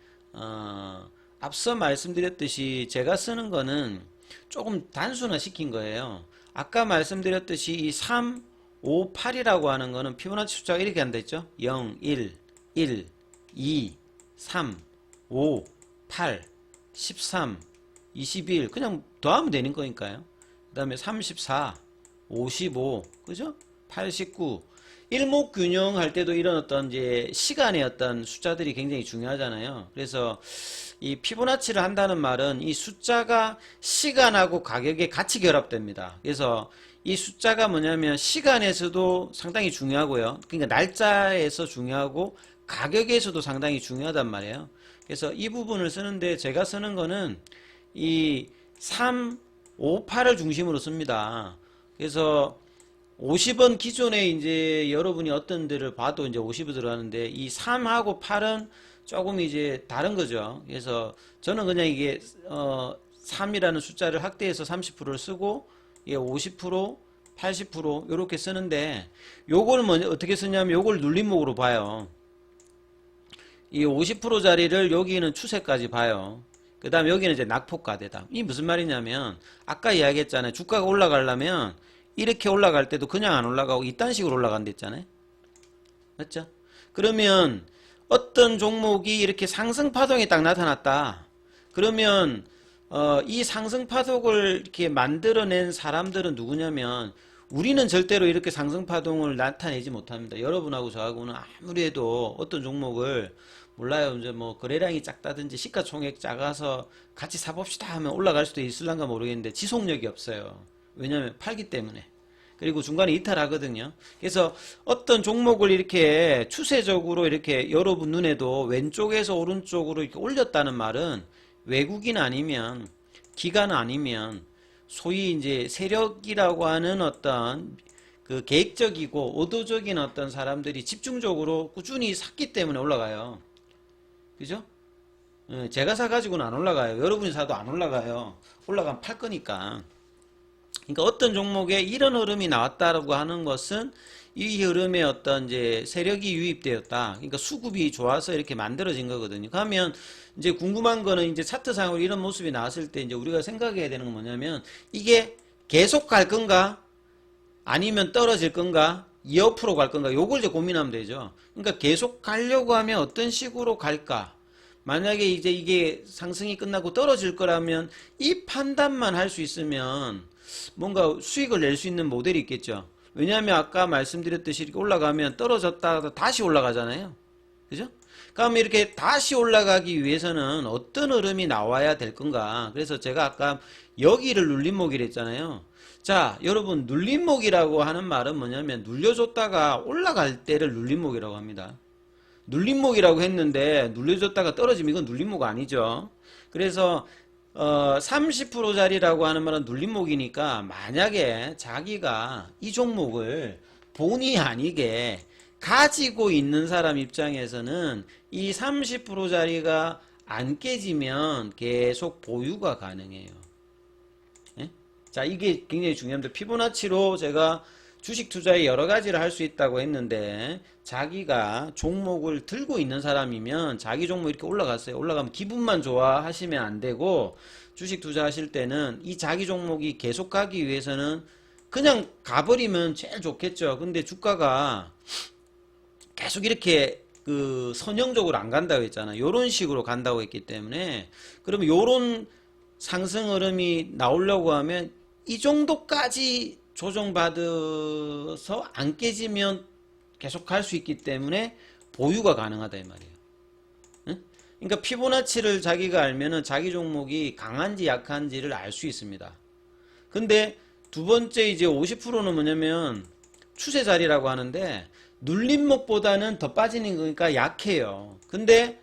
앞서 말씀드렸듯이 제가 쓰는 거는 조금 단순화 시킨 거예요. 아까 말씀드렸듯이 이 3, 5, 8이라고 하는 거는 피보나치 숫자가 이렇게 한다 했죠. 0, 1, 1, 2, 3, 5, 8, 13, 21 그냥 더하면 되는 거니까요. 그 다음에 34, 55, 그죠? 89. 일목균형 할 때도 이런 어떤 이제 시간의 어떤 숫자들이 굉장히 중요하잖아요. 그래서 이 피보나치를 한다는 말은 이 숫자가 시간하고 가격에 같이 결합됩니다. 그래서 이 숫자가 뭐냐면 시간에서도 상당히 중요하고요. 그러니까 날짜에서 중요하고 가격에서도 상당히 중요하단 말이에요. 그래서 이 부분을 쓰는데 제가 쓰는 거는 이 3, 5, 8을 중심으로 씁니다. 그래서 50원 기존에 이제 여러분이 어떤 데를 봐도 이제 50이 들어가는데 이 3하고 8은 조금 이제 다른 거죠. 그래서 저는 그냥 이게 3이라는 숫자를 확대해서 30%를 쓰고 이게 50%, 80% 이렇게 쓰는데 요걸 뭐 어떻게 쓰냐면 요걸 눌림목으로 봐요. 이 50%짜리를 여기는 추세까지 봐요. 그 다음에 여기는 이제 낙폭과대다. 이 무슨 말이냐면 아까 이야기했잖아요. 주가가 올라가려면 이렇게 올라갈 때도 그냥 안 올라가고 이딴 식으로 올라간다 했잖아요. 맞죠? 그러면 어떤 종목이 이렇게 상승파동이 딱 나타났다. 그러면 이 상승파동을 이렇게 만들어낸 사람들은 누구냐면 우리는 절대로 이렇게 상승파동을 나타내지 못합니다. 여러분하고 저하고는 아무리 해도 어떤 종목을 몰라요. 이제 뭐 거래량이 작다든지 시가총액 작아서 같이 사봅시다 하면 올라갈 수도 있을란가 모르겠는데 지속력이 없어요. 왜냐하면 팔기 때문에. 그리고 중간에 이탈하거든요. 그래서 어떤 종목을 이렇게 추세적으로 이렇게 여러분 눈에도 왼쪽에서 오른쪽으로 이렇게 올렸다는 말은 외국인 아니면 기관 아니면 소위 이제 세력이라고 하는 어떤 그 계획적이고 의도적인 어떤 사람들이 집중적으로 꾸준히 샀기 때문에 올라가요. 그죠? 제가 사가지고는 안 올라가요. 여러분이 사도 안 올라가요. 올라가면 팔 거니까. 그러니까 어떤 종목에 이런 흐름이 나왔다라고 하는 것은 이 흐름에 어떤 이제 세력이 유입되었다. 그러니까 수급이 좋아서 이렇게 만들어진 거거든요. 그러면 이제 궁금한 거는 이제 차트상으로 이런 모습이 나왔을 때 이제 우리가 생각해야 되는 건 뭐냐면 이게 계속 갈 건가? 아니면 떨어질 건가? 옆으로 갈 건가? 요걸 이제 고민하면 되죠. 그러니까 계속 가려고 하면 어떤 식으로 갈까? 만약에 이제 이게 상승이 끝나고 떨어질 거라면 이 판단만 할 수 있으면 뭔가 수익을 낼 수 있는 모델이 있겠죠. 왜냐하면 아까 말씀드렸듯이 이렇게 올라가면 떨어졌다가 다시 올라가잖아요. 그죠? 그럼 이렇게 다시 올라가기 위해서는 어떤 흐름이 나와야 될 건가? 그래서 제가 아까 여기를 눌림목이라 했잖아요. 자, 여러분, 눌림목이라고 하는 말은 뭐냐면 눌려줬다가 올라갈 때를 눌림목이라고 합니다. 눌림목이라고 했는데 눌려줬다가 떨어지면 이건 눌림목 아니죠. 그래서 30%짜리라고 하는 말은 눌림목이니까 만약에 자기가 이 종목을 본의 아니게 가지고 있는 사람 입장에서는 이 30%짜리가 안 깨지면 계속 보유가 가능해요. 예? 자, 이게 굉장히 중요합니다. 피보나치로 제가 주식 투자에 여러 가지를 할 수 있다고 했는데 자기가 종목을 들고 있는 사람이면 자기 종목 이렇게 올라갔어요. 올라가면 기분만 좋아하시면 안 되고 주식 투자하실 때는 이 자기 종목이 계속 가기 위해서는 그냥 가버리면 제일 좋겠죠. 근데 주가가 계속 이렇게 그 선형적으로 안 간다고 했잖아. 요런 식으로 간다고 했기 때문에 그러면 요런 상승 흐름이 나오려고 하면 이 정도까지 조정받아서 안 깨지면 계속 갈 수 있기 때문에 보유가 가능하다 이 말이에요. 응? 그러니까 피보나치를 자기가 알면은 자기 종목이 강한지 약한지를 알 수 있습니다. 근데 두 번째 이제 50%는 뭐냐면 추세 자리라고 하는데 눌림목보다는 더 빠지는 거니까 약해요. 근데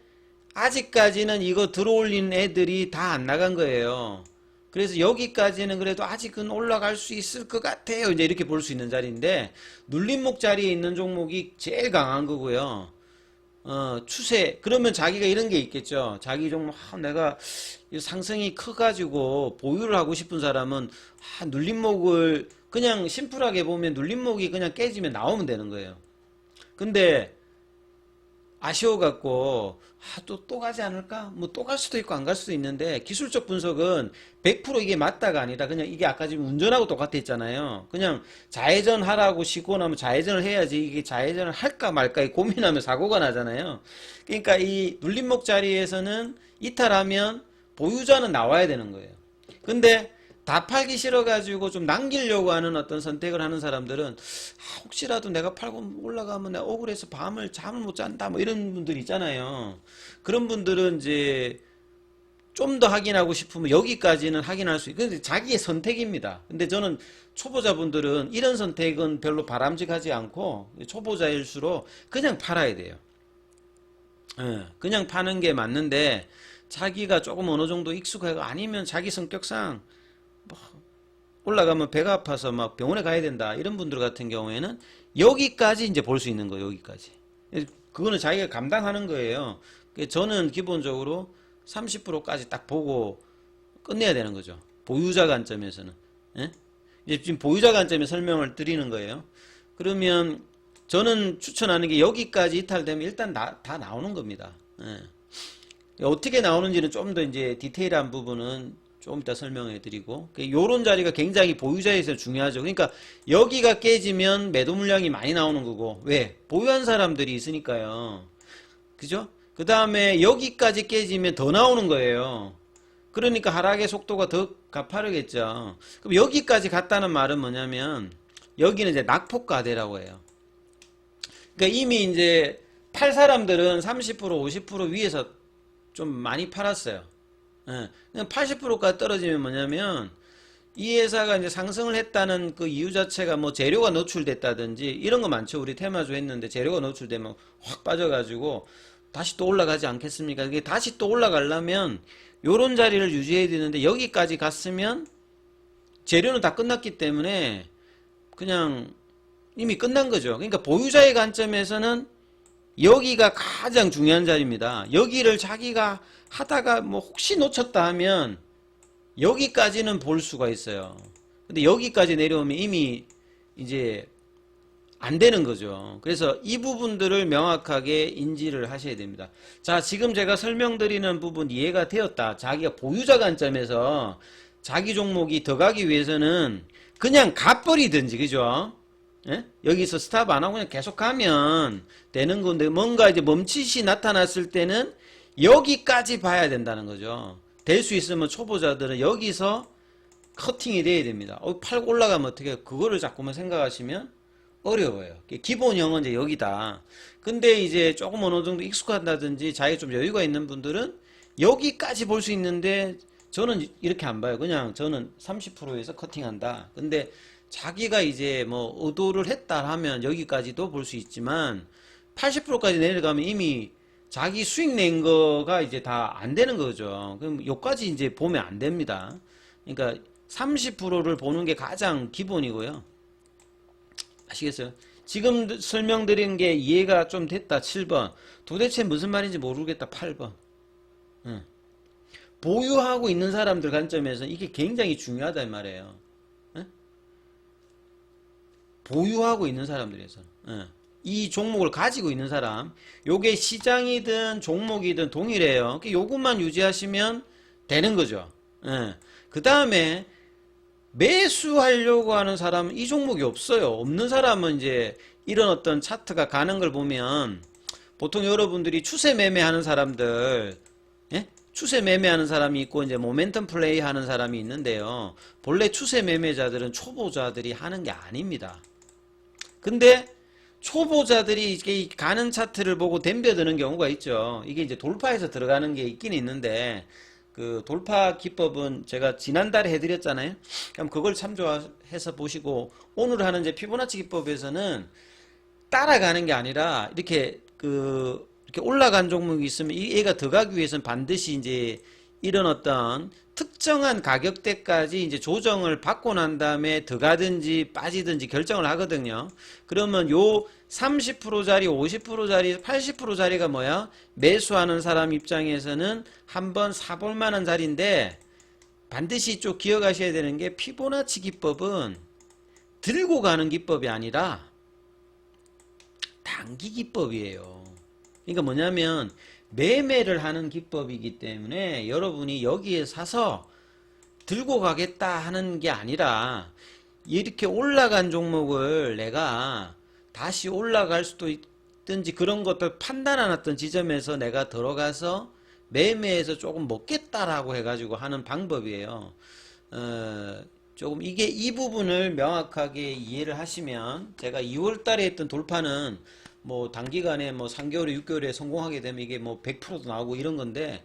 아직까지는 이거 들어올린 애들이 다 안 나간 거예요. 그래서 여기까지는 그래도 아직은 올라갈 수 있을 것 같아요. 이제 이렇게 볼 수 있는 자리인데 눌림목 자리에 있는 종목이 제일 강한 거고요. 추세 그러면 자기가 이런 게 있겠죠. 자기 종목 내가 상승이 커가지고 보유를 하고 싶은 사람은 눌림목을 그냥 심플하게 보면 눌림목이 그냥 깨지면 나오면 되는 거예요. 근데 아쉬워갖고 또 가지 않을까? 뭐 또 갈 수도 있고 안 갈 수도 있는데 기술적 분석은 100% 이게 맞다가 아니다. 그냥 이게 아까 지금 운전하고 똑같아 있잖아요. 그냥 좌회전 하라고 시고 나면 좌회전을 해야지 이게 좌회전을 할까 말까 고민하면 사고가 나잖아요. 그러니까 이 눌림목 자리에서는 이탈하면 보유자는 나와야 되는 거예요. 근데 다 팔기 싫어가지고 좀 남기려고 하는 어떤 선택을 하는 사람들은 혹시라도 내가 팔고 올라가면 내가 억울해서 잠을 못 잔다 뭐 이런 분들 있잖아요. 그런 분들은 이제 좀 더 확인하고 싶으면 여기까지는 확인할 수 있고 근데 자기의 선택입니다. 근데 저는 초보자분들은 이런 선택은 별로 바람직하지 않고 초보자일수록 그냥 팔아야 돼요. 그냥 파는 게 맞는데 자기가 조금 어느 정도 익숙하고 아니면 자기 성격상 올라가면 배가 아파서 막 병원에 가야 된다 이런 분들 같은 경우에는 여기까지 이제 볼 수 있는 거예요. 여기까지 그거는 자기가 감당하는 거예요. 저는 기본적으로 30%까지 딱 보고 끝내야 되는 거죠. 보유자 관점에서는. 예? 이제 지금 보유자 관점에 설명을 드리는 거예요. 그러면 저는 추천하는 게 여기까지 이탈되면 일단 다 나오는 겁니다. 예. 어떻게 나오는지는 좀 더 이제 디테일한 부분은 조금 이따 설명해 드리고 요런 자리가 굉장히 보유자에서 중요하죠. 그러니까 여기가 깨지면 매도 물량이 많이 나오는 거고 왜? 보유한 사람들이 있으니까요. 그죠? 그 다음에 여기까지 깨지면 더 나오는 거예요. 그러니까 하락의 속도가 더 가파르겠죠. 그럼 여기까지 갔다는 말은 뭐냐면 여기는 이제 낙폭과대라고 해요. 그러니까 이미 이제 팔 사람들은 30% 50% 위에서 좀 많이 팔았어요. 예. 80%까지 떨어지면 뭐냐면 이 회사가 이제 상승을 했다는 그 이유 자체가 뭐 재료가 노출됐다든지 이런 거 많죠. 우리 테마주 했는데 재료가 노출되면 확 빠져가지고 다시 또 올라가지 않겠습니까? 이게 다시 또 올라가려면 요런 자리를 유지해야 되는데 여기까지 갔으면 재료는 다 끝났기 때문에 그냥 이미 끝난 거죠. 그러니까 보유자의 관점에서는 여기가 가장 중요한 자리입니다. 여기를 자기가 하다가 뭐 혹시 놓쳤다 하면 여기까지는 볼 수가 있어요. 근데 여기까지 내려오면 이미 이제 안 되는 거죠. 그래서 이 부분들을 명확하게 인지를 하셔야 됩니다. 자, 지금 제가 설명드리는 부분 이해가 되었다. 자기가 보유자 관점에서 자기 종목이 더 가기 위해서는 그냥 가버리든지, 그죠? 예? 여기서 스탑 안 하고 그냥 계속 가면 되는 건데 뭔가 이제 멈칫이 나타났을 때는 여기까지 봐야 된다는 거죠. 될 수 있으면 초보자들은 여기서 커팅이 돼야 됩니다. 팔고 올라가면 어떻게 해요? 그거를 자꾸만 생각하시면 어려워요. 기본형은 이제 여기다. 근데 이제 조금 어느 정도 익숙하다든지 자기 좀 여유가 있는 분들은 여기까지 볼 수 있는데 저는 이렇게 안 봐요. 그냥 저는 30%에서 커팅한다. 근데 자기가 이제 뭐 의도를 했다 하면 여기까지도 볼 수 있지만 80%까지 내려가면 이미 자기 수익 낸 거가 이제 다 안 되는 거죠. 그럼 여기까지 이제 보면 안 됩니다. 그러니까 30%를 보는 게 가장 기본이고요. 아시겠어요? 지금 설명드린 게 이해가 좀 됐다. 7번. 도대체 무슨 말인지 모르겠다. 8번. 응. 보유하고 있는 사람들 관점에서 이게 굉장히 중요하다 이 말이에요. 응? 보유하고 있는 사람들에서. 응. 이 종목을 가지고 있는 사람, 요게 시장이든 종목이든 동일해요. 요것만 유지하시면 되는 거죠. 그 다음에 매수하려고 하는 사람은 이 종목이 없어요. 없는 사람은 이제 이런 어떤 차트가 가는 걸 보면 보통 여러분들이 추세 매매하는 사람들, 예? 추세 매매하는 사람이 있고 이제 모멘텀 플레이 하는 사람이 있는데요. 본래 추세 매매자들은 초보자들이 하는 게 아닙니다. 근데 초보자들이 이게 가는 차트를 보고 덤벼드는 경우가 있죠. 이게 이제 돌파해서 들어가는 게 있긴 있는데 그 돌파 기법은 제가 지난달에 해드렸잖아요. 그럼 그걸 참조해서 보시고 오늘 하는 이제 피보나치 기법에서는 따라가는 게 아니라 이렇게 이렇게 올라간 종목이 있으면 이 애가 더 가기 위해서는 반드시 이제 이런 어떤 특정한 가격대까지 이제 조정을 받고 난 다음에 더 가든지 빠지든지 결정을 하거든요. 그러면 요 30%짜리, 50%짜리, 80%짜리가 뭐야? 매수하는 사람 입장에서는 한번 사볼 만한 자리인데 반드시 좀 기억하셔야 되는 게 피보나치 기법은 들고 가는 기법이 아니라 단기 기법이에요. 그러니까 뭐냐면 매매를 하는 기법이기 때문에 여러분이 여기에 사서 들고 가겠다 하는 게 아니라 이렇게 올라간 종목을 내가 다시 올라갈 수도 있든지 그런 것들 판단한 어떤 지점에서 내가 들어가서 매매해서 조금 먹겠다라고 해가지고 하는 방법이에요. 조금 이 부분을 명확하게 이해를 하시면 제가 2월 달에 했던 돌파는 뭐 단기간에 뭐 3개월에 6개월에 성공하게 되면 이게 뭐 100%도 나오고 이런 건데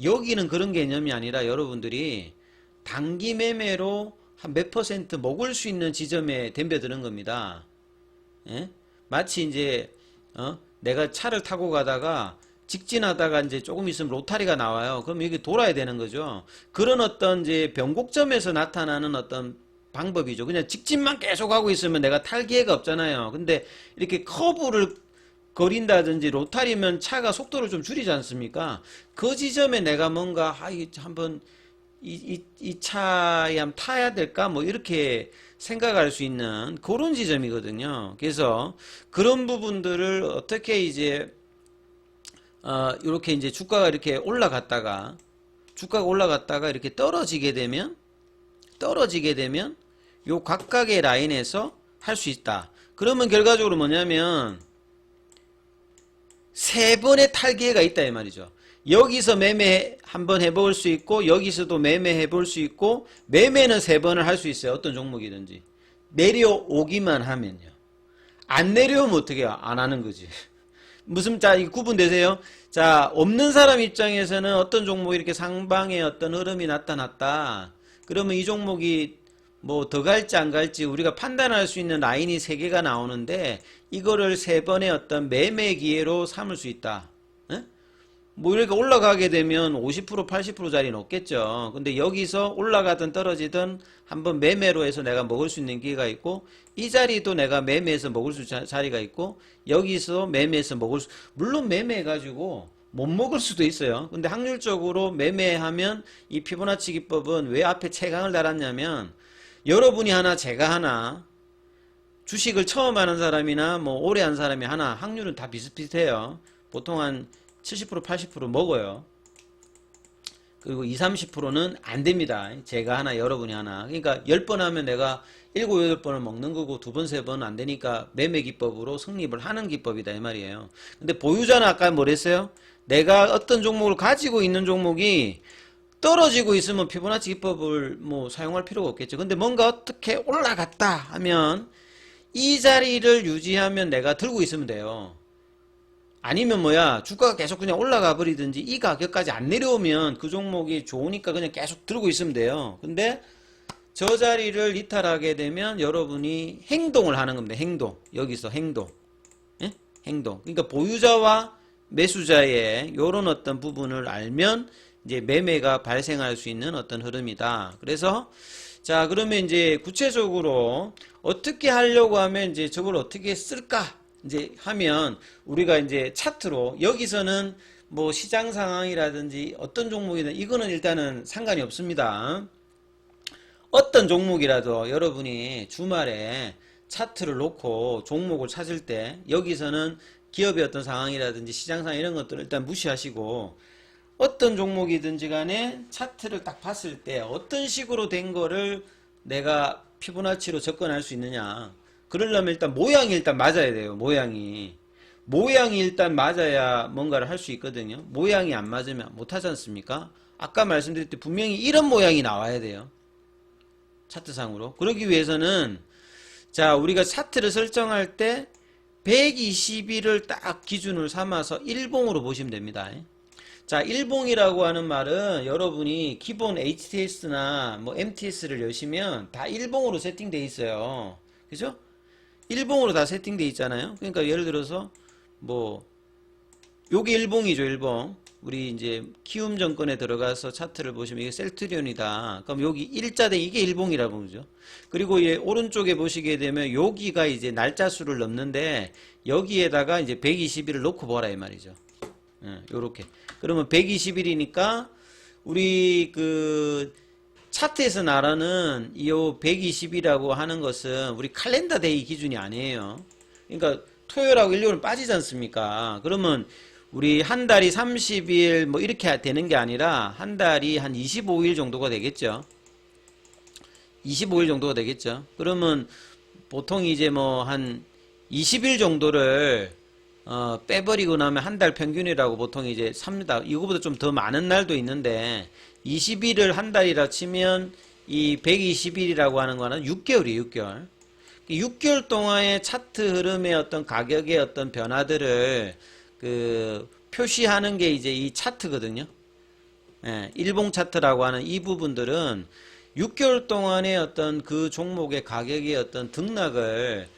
여기는 그런 개념이 아니라 여러분들이 단기 매매로 한 몇 퍼센트 먹을 수 있는 지점에 덤벼드는 겁니다. 예? 마치 이제 내가 차를 타고 가다가 직진하다가 이제 조금 있으면 로타리가 나와요. 그럼 여기 돌아야 되는 거죠. 그런 어떤 이제 변곡점에서 나타나는 어떤 방법이죠. 그냥 직진만 계속 하고 있으면 내가 탈 기회가 없잖아요. 근데 이렇게 커브를 거린다든지 로타리면 차가 속도를 좀 줄이지 않습니까? 그 지점에 내가 뭔가 한번 이 차에 한번 타야 될까? 뭐 이렇게 생각할 수 있는 그런 지점이거든요. 그래서 그런 부분들을 어떻게 이제 이렇게 이제 주가가 올라갔다가 이렇게 떨어지게 되면 요 각각의 라인에서 할 수 있다. 그러면 결과적으로 뭐냐면 세 번의 탈기회가 있다 이 말이죠. 여기서 매매 한번 해볼 수 있고 여기서도 매매 해볼 수 있고 매매는 세 번을 할 수 있어요. 어떤 종목이든지 내려오기만 하면요. 안 내려오면 어떻게 해요? 안 하는 거지. 무슨 자 이거 구분되세요? 자 없는 사람 입장에서는 어떤 종목이 이렇게 상방에 어떤 흐름이 나타났다. 그러면 이 종목이 뭐 더 갈지 안 갈지 우리가 판단할 수 있는 라인이 세 개가 나오는데 이거를 세 번의 어떤 매매 기회로 삼을 수 있다. 에? 뭐 이렇게 올라가게 되면 50% 80%짜리는 없겠죠. 근데 여기서 올라가든 떨어지든 한번 매매로 해서 내가 먹을 수 있는 기회가 있고 이 자리도 내가 매매해서 먹을 수 있는 자리가 있고 여기서 매매해서 먹을 수 물론 매매해가지고 못 먹을 수도 있어요. 근데 확률적으로 매매하면 이 피보나치 기법은 왜 앞에 채강을 달았냐면 여러분이 하나 제가 하나 주식을 처음 하는 사람이나 뭐 오래 한 사람이 하나 확률은 다 비슷비슷해요. 보통 한 70% 80% 먹어요. 그리고 20, 30%는 안 됩니다. 제가 하나 여러분이 하나. 그러니까 10번 하면 내가 7, 8번을 먹는 거고 2번, 3번은 안 되니까 매매 기법으로 성립을 하는 기법이다 이 말이에요. 근데 보유자는 아까 뭐랬어요? 내가 어떤 종목을 가지고 있는 종목이 떨어지고 있으면 피보나치 기법을 뭐 사용할 필요가 없겠죠. 근데 뭔가 어떻게 올라갔다 하면 이 자리를 유지하면 내가 들고 있으면 돼요. 아니면 뭐야, 주가가 계속 그냥 올라가 버리든지 이 가격까지 안 내려오면 그 종목이 좋으니까 그냥 계속 들고 있으면 돼요. 근데 저 자리를 이탈하게 되면 여러분이 행동을 하는 겁니다. 행동. 여기서 행동. 예? 행동. 그러니까 보유자와 매수자의 요런 어떤 부분을 알면 이제 매매가 발생할 수 있는 어떤 흐름이다. 그래서 자, 그러면 이제 구체적으로 어떻게 하려고 하면 이제 저걸 어떻게 쓸까? 이제 하면 우리가 이제 차트로 여기서는 뭐 시장 상황이라든지 어떤 종목이든 이거는 일단은 상관이 없습니다. 어떤 종목이라도 여러분이 주말에 차트를 놓고 종목을 찾을 때 여기서는 기업의 어떤 상황이라든지 시장 상황 이런 것들을 일단 무시하시고 어떤 종목이든지 간에 차트를 딱 봤을 때 어떤 식으로 된 거를 내가 피보나치로 접근할 수 있느냐. 그러려면 일단 모양이 일단 맞아야 돼요. 모양이 일단 맞아야 뭔가를 할 수 있거든요. 모양이 안 맞으면 못하지 않습니까? 아까 말씀드렸듯이 분명히 이런 모양이 나와야 돼요. 차트상으로. 그러기 위해서는 자, 우리가 차트를 설정할 때 120일을 딱 기준으로 삼아서 일봉으로 보시면 됩니다. 자, 일봉이라고 하는 말은 여러분이 기본 HTS나 뭐 MTS를 여시면 다 일봉으로 세팅되어 있어요. 그죠? 일봉으로 다 세팅되어 있잖아요. 그러니까 예를 들어서 뭐 요게 일봉이죠, 일봉. 우리 이제 키움증권에 들어가서 차트를 보시면 이게 셀트리온이다. 그럼 여기 일자대 이게 일봉이라고 그러죠. 그리고 예, 오른쪽에 보시게 되면 여기가 이제 날짜 수를 넣는데 여기에다가 이제 120일을 놓고 보라 이 말이죠. 예, 요렇게. 그러면 120일이니까 우리 그 차트에서 나라는 이 120이라고 하는 것은 우리 칼렌더 데이 기준이 아니에요. 그러니까 토요일하고 일요일은 빠지지 않습니까? 그러면 우리 한 달이 30일 뭐 이렇게 되는 게 아니라 한 달이 한 25일 정도가 되겠죠. 25일 정도가 되겠죠. 그러면 보통 이제 뭐 한 20일 정도를 빼버리고 나면 한 달 평균이라고 보통 이제 삽니다. 이거보다 좀 더 많은 날도 있는데 20일을 한 달이라 치면 이 120일이라고 하는 거는 6개월이에요. 6개월. 6개월 동안의 차트 흐름의 어떤 가격의 어떤 변화들을 그 표시하는 게 이제 이 차트거든요. 예, 일봉 차트라고 하는 이 부분들은 6개월 동안의 어떤 그 종목의 가격의 어떤 등락을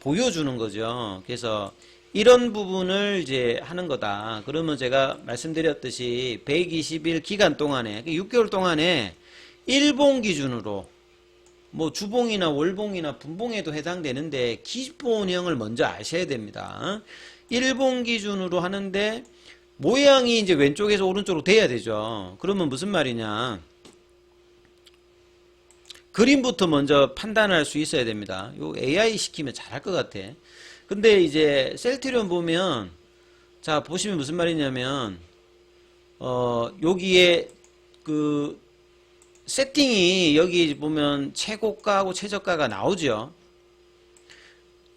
보여주는 거죠. 그래서 이런 부분을 이제 하는 거다. 그러면 제가 말씀드렸듯이 120일 기간 동안에 6개월 동안에 일봉 기준으로 뭐 주봉이나 월봉이나 분봉에도 해당되는데 기본형을 먼저 아셔야 됩니다. 일봉 기준으로 하는데 모양이 이제 왼쪽에서 오른쪽으로 돼야 되죠. 그러면 무슨 말이냐? 그림부터 먼저 판단할 수 있어야 됩니다. 요 AI 시키면 잘할 것 같아. 근데 이제 셀트리온 보면 자 보시면 무슨 말이냐면 여기에 그 세팅이 여기 보면 최고가하고 최저가가 나오죠.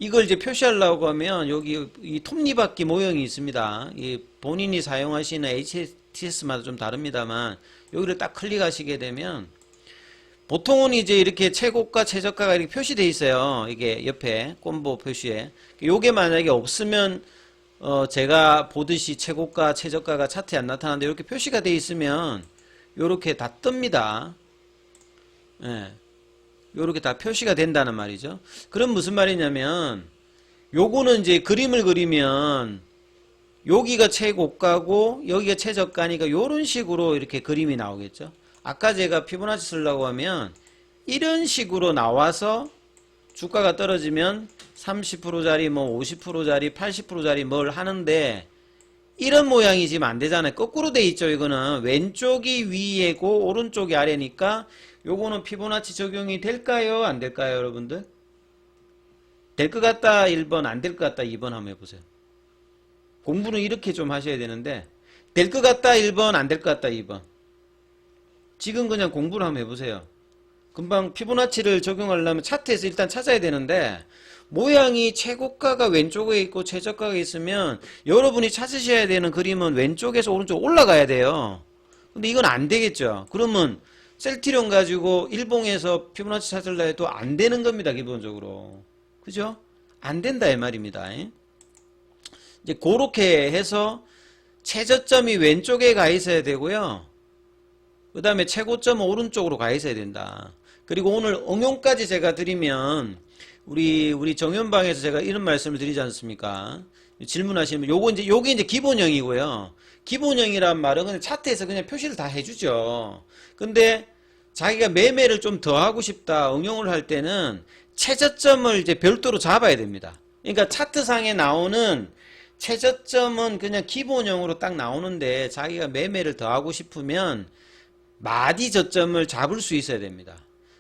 이걸 이제 표시하려고 하면 여기 이 톱니바퀴 모형이 있습니다. 이 본인이 사용하시는 HTS마다 좀 다릅니다만 여기를 딱 클릭하시게 되면 보통은 이제 이렇게 최고가 최저가가 이렇게 표시되어 있어요. 이게 옆에 콤보 표시에. 요게 만약에 없으면 제가 보듯이 최고가 최저가가 차트에 안 나타나는데 이렇게 표시가 되어 있으면 요렇게 다 뜹니다. 예. 요렇게 다 표시가 된다는 말이죠. 그럼 무슨 말이냐면 요거는 이제 그림을 그리면 여기가 최고가고 여기가 최저가니까 요런 식으로 이렇게 그림이 나오겠죠. 아까 제가 피보나치 쓰려고 하면 이런 식으로 나와서 주가가 떨어지면 30%짜리 뭐 50%짜리 80%짜리 뭘 하는데 이런 모양이 지금 안 되잖아요. 거꾸로 돼 있죠. 이거는 왼쪽이 위에고 오른쪽이 아래니까 요거는 피보나치 적용이 될까요? 안 될까요? 여러분들? 될 것 같다 1번, 안 될 것 같다 2번 한번 해보세요. 공부는 이렇게 좀 하셔야 되는데 될 것 같다 1번, 안 될 것 같다 2번. 지금 그냥 공부를 한번 해보세요. 금방 피보나치를 적용하려면 차트에서 일단 찾아야 되는데 모양이 최고가가 왼쪽에 있고 최저가가 있으면 여러분이 찾으셔야 되는 그림은 왼쪽에서 오른쪽 올라가야 돼요. 근데 이건 안 되겠죠. 그러면 셀트리온 가지고 일봉에서 피보나치 찾으려 해도 안 되는 겁니다. 기본적으로. 그죠? 안 된다 이 말입니다. 이제 그렇게 해서 최저점이 왼쪽에 가 있어야 되고요. 그 다음에 최고점은 오른쪽으로 가 있어야 된다. 그리고 오늘 응용까지 제가 드리면 우리 정연방에서 제가 이런 말씀을 드리지 않습니까? 질문하시면 요게 이제 기본형이고요. 기본형이란 말은 그냥 차트에서 그냥 표시를 다 해주죠. 근데 자기가 매매를 좀 더 하고 싶다 응용을 할 때는 최저점을 이제 별도로 잡아야 됩니다. 그러니까 차트상에 나오는 최저점은 그냥 기본형으로 딱 나오는데 자기가 매매를 더 하고 싶으면 마디 저점을 잡을 수 있어야 됩니다.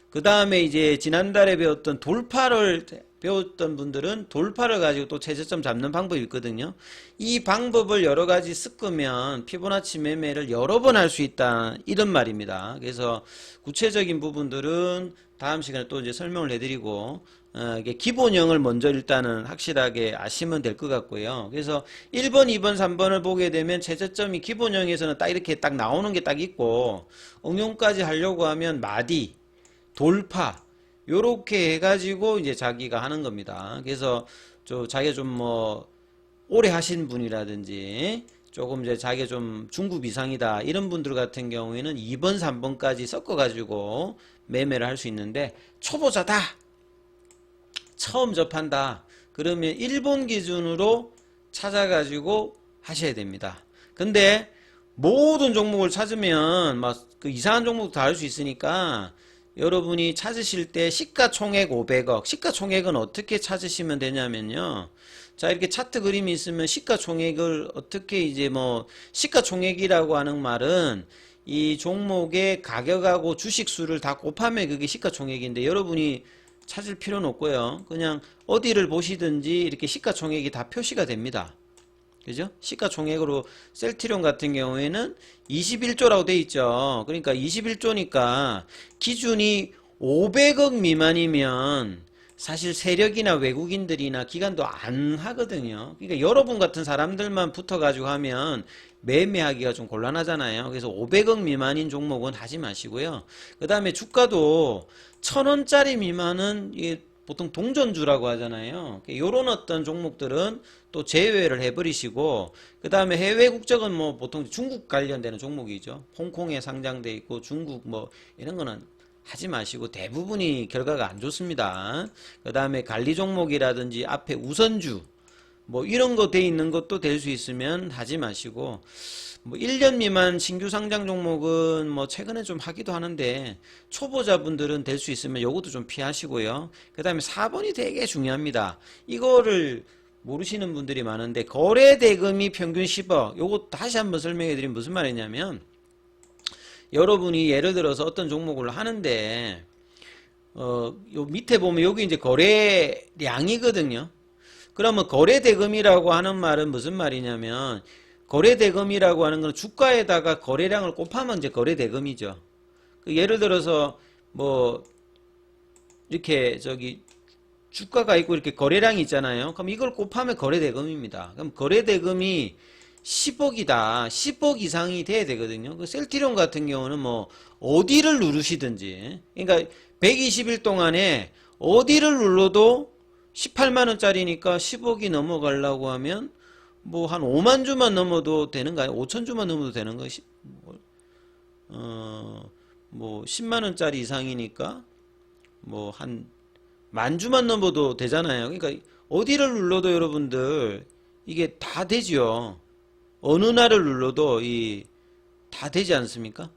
그 다음에 이제 지난달에 배웠던 돌파를 배웠던 분들은 돌파를 가지고 또 최저점 잡는 방법이 있거든요. 이 방법을 여러 가지 섞으면 피보나치 매매를 여러 번 할 수 있다 이런 말입니다. 그래서 구체적인 부분들은 다음 시간에 또 이제 설명을 해드리고 이게 기본형을 먼저 일단은 확실하게 아시면 될 것 같고요. 그래서 1번, 2번, 3번을 보게 되면 최저점이 기본형에서는 딱 이렇게 딱 나오는 게 딱 있고 응용까지 하려고 하면 마디, 돌파 요렇게 해가지고 이제 자기가 하는 겁니다. 그래서 자기가 좀 뭐 오래 하신 분이라든지 조금 이제 자기가 좀 중급 이상이다 이런 분들 같은 경우에는 2번, 3번까지 섞어가지고 매매를 할 수 있는데 초보자다, 처음 접한다 그러면 1번 기준으로 찾아가지고 하셔야 됩니다. 근데 모든 종목을 찾으면 막 그 이상한 종목도 다 할 수 있으니까 여러분이 찾으실 때 시가총액 500억, 시가총액은 어떻게 찾으시면 되냐면요. 자, 이렇게 차트 그림이 있으면 시가총액을 어떻게 이제 뭐 시가총액이라고 하는 말은 이 종목의 가격하고 주식수를 다 곱하면 그게 시가총액인데 여러분이 찾을 필요는 없고요. 그냥 어디를 보시든지 이렇게 시가총액이 다 표시가 됩니다. 그죠? 시가총액으로 셀트리온 같은 경우에는 21조라고 돼 있죠. 그러니까 21조니까 기준이 500억 미만이면 사실 세력이나 외국인들이나 기관도 안 하거든요. 그러니까 여러분 같은 사람들만 붙어가지고 하면 매매하기가 좀 곤란하잖아요. 그래서 500억 미만인 종목은 하지 마시고요. 그 다음에 주가도 1000원짜리 미만은 이게 보통 동전주라고 하잖아요. 요런 어떤 종목들은 또 제외를 해버리시고 그 다음에 해외 국적은 뭐 보통 중국 관련되는 종목이죠. 홍콩에 상장돼 있고 중국 뭐 이런 거는 하지 마시고 대부분이 결과가 안 좋습니다. 그 다음에 관리 종목이라든지 앞에 우선주 뭐 이런 거 돼 있는 것도 될 수 있으면 하지 마시고 뭐 1년 미만 신규 상장 종목은 뭐 최근에 좀 하기도 하는데 초보자분들은 될 수 있으면 요것도 좀 피하시고요. 그 다음에 4번이 되게 중요합니다. 이거를 모르시는 분들이 많은데 거래 대금이 평균 10억 요거 다시 한번 설명해 드리면 무슨 말이냐면 여러분이 예를 들어서 어떤 종목을 하는데 요 밑에 보면 여기 이제 거래량이거든요. 그러면 거래 대금이라고 하는 말은 무슨 말이냐면 거래 대금이라고 하는 건 주가에다가 거래량을 곱하면 이제 거래 대금이죠. 예를 들어서 뭐 이렇게 주가가 있고 이렇게 거래량이 있잖아요. 그럼 이걸 곱하면 거래 대금입니다. 그럼 거래 대금이 10억이다. 10억 이상이 돼야 되거든요. 그 셀트리온 같은 경우는 뭐 어디를 누르시든지 그러니까 120일 동안에 어디를 눌러도 18만원짜리니까 10억이 넘어가려고 하면 뭐 한 5만 주만 넘어도 되는 거아요? 5천 주만 넘어도 되는 거? 뭐 10만 원짜리 이상이니까 뭐 한 만 주만 넘어도 되잖아요. 그러니까 어디를 눌러도 여러분들 이게 다 되죠. 어느 날을 눌러도 다 되지 않습니까?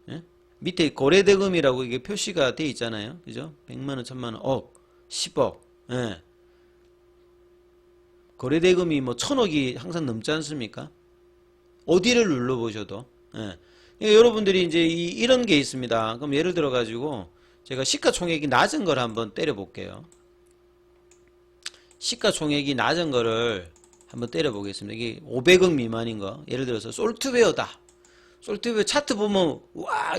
예? 밑에 거래대금이라고 이게 표시가 돼 있잖아요. 그죠? 100만 원, 1000만 원, 억, 10억. 예. 거래대금이 뭐 1000억이 항상 넘지 않습니까? 어디를 눌러보셔도. 예. 그러니까 여러분들이 이제 이런 게 있습니다. 그럼 예를 들어 가지고 제가 시가총액이 낮은 걸 한번 때려 볼게요. 시가총액이 낮은 거를 한번 때려 보겠습니다. 이게 500억 미만인 거. 예를 들어서 솔트웨어다. 솔트웨어 차트 보면 와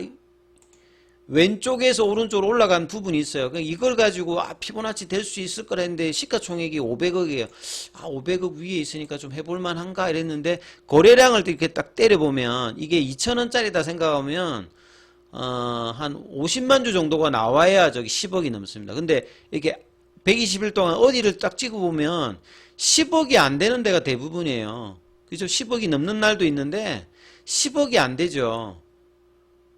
왼쪽에서 오른쪽으로 올라간 부분이 있어요. 이걸 가지고 피보나치 될 수 있을 거라 했는데 시가총액이 500억이에요. 500억 위에 있으니까 좀 해볼 만한가 이랬는데 거래량을 이렇게 딱 때려보면 이게 2,000원짜리다 생각하면 한 50만 주 정도가 나와야 10억이 넘습니다. 근데 이게 120일 동안 어디를 딱 찍어보면 10억이 안 되는 데가 대부분이에요. 그죠? 10억이 넘는 날도 있는데 10억이 안 되죠.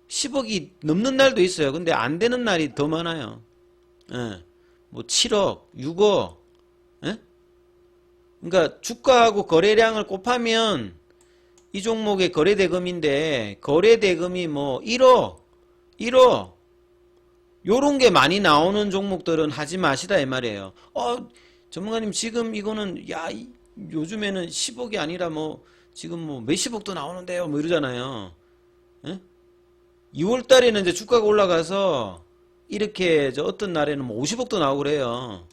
10억이 넘는 날도 있어요. 근데 안 되는 날이 더 많아요. 예. 뭐 7억, 6억. 예? 그러니까 주가하고 거래량을 곱하면 이 종목의 거래대금인데 거래대금이 뭐 1억, 1억 요런 게 많이 나오는 종목들은 하지 마시다 이 말이에요. 전문가님 지금 이거는 요즘에는 10억이 아니라 뭐 지금 뭐 몇십억도 나오는데요 뭐 이러잖아요. 예? 2월 달에는 이제 주가가 올라가서 이렇게 어떤 날에는 뭐 50억도 나오고 그래요.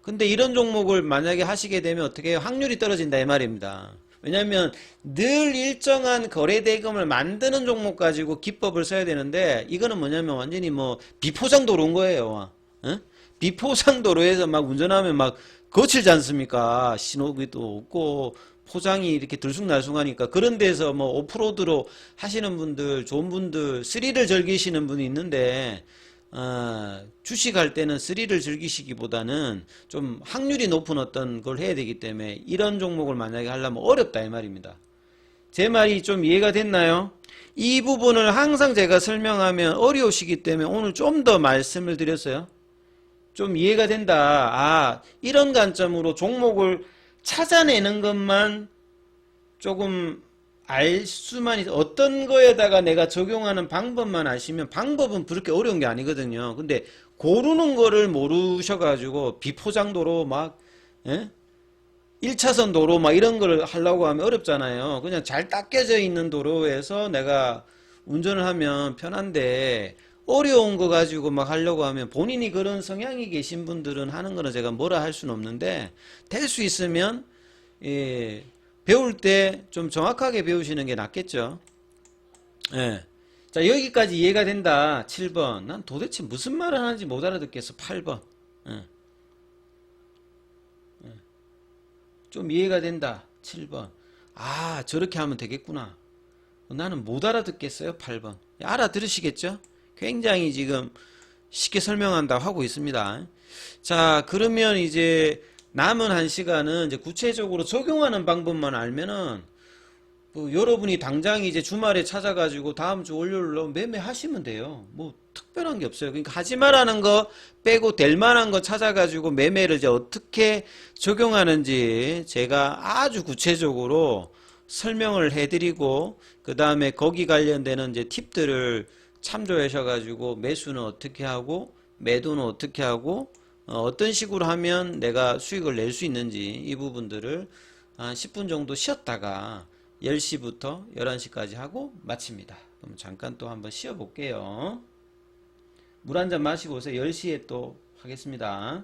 근데 이런 종목을 만약에 하시게 되면 어떻게 해요? 확률이 떨어진다 이 말입니다. 왜냐면 늘 일정한 거래대금을 만드는 종목 가지고 기법을 써야 되는데 이거는 뭐냐면 완전히 뭐 비포장도로인 거예요. 어? 비포장도로에서 막 운전하면 막 거칠지 않습니까? 신호기도 없고 포장이 이렇게 들쑥날쑥하니까 그런 데서 뭐 오프로드로 하시는 분들 좋은 분들 스릴을 즐기시는 분이 있는데 주식할 때는 스릴을 즐기시기보다는 좀 확률이 높은 어떤 걸 해야 되기 때문에 이런 종목을 만약에 하려면 어렵다 이 말입니다. 제 말이 좀 이해가 됐나요? 이 부분을 항상 제가 설명하면 어려우시기 때문에 오늘 좀 더 말씀을 드렸어요. 좀 이해가 된다. 이런 관점으로 종목을 찾아내는 것만 조금 알 수만 있어. 어떤 거에다가 내가 적용하는 방법만 아시면 방법은 그렇게 어려운 게 아니거든요. 근데 고르는 거를 모르셔가지고 비포장도로 막 1차선 도로 막 이런 걸 하려고 하면 어렵잖아요. 그냥 잘 닦여져 있는 도로에서 내가 운전을 하면 편한데 어려운 거 가지고 막 하려고 하면 본인이 그런 성향이 계신 분들은 하는 거는 제가 뭐라 할 수는 없는데 될 수 있으면 배울 때 좀 정확하게 배우시는 게 낫겠죠. 예. 자, 여기까지 이해가 된다. 7번. 난 도대체 무슨 말을 하는지 못 알아듣겠어. 8번. 예. 좀 이해가 된다. 7번. 저렇게 하면 되겠구나. 나는 못 알아듣겠어요. 8번. 알아들으시겠죠? 굉장히 지금 쉽게 설명한다 하고 있습니다. 자, 그러면 이제 남은 한 시간은 이제 구체적으로 적용하는 방법만 알면은 여러분이 당장 이제 주말에 찾아가지고 다음 주 월요일로 매매하시면 돼요. 뭐 특별한 게 없어요. 그러니까 하지 말라는 거 빼고 될 만한 거 찾아가지고 매매를 이제 어떻게 적용하는지 제가 아주 구체적으로 설명을 해드리고 그 다음에 거기 관련되는 이제 팁들을 참조하셔가지고 매수는 어떻게 하고 매도는 어떻게 하고 어떤 식으로 하면 내가 수익을 낼 수 있는지 이 부분들을 한 10분 정도 쉬었다가 10시부터 11시까지 하고 마칩니다. 그럼 잠깐 또 한번 쉬어 볼게요. 물 한 잔 마시고 오세요. 10시에 또 하겠습니다.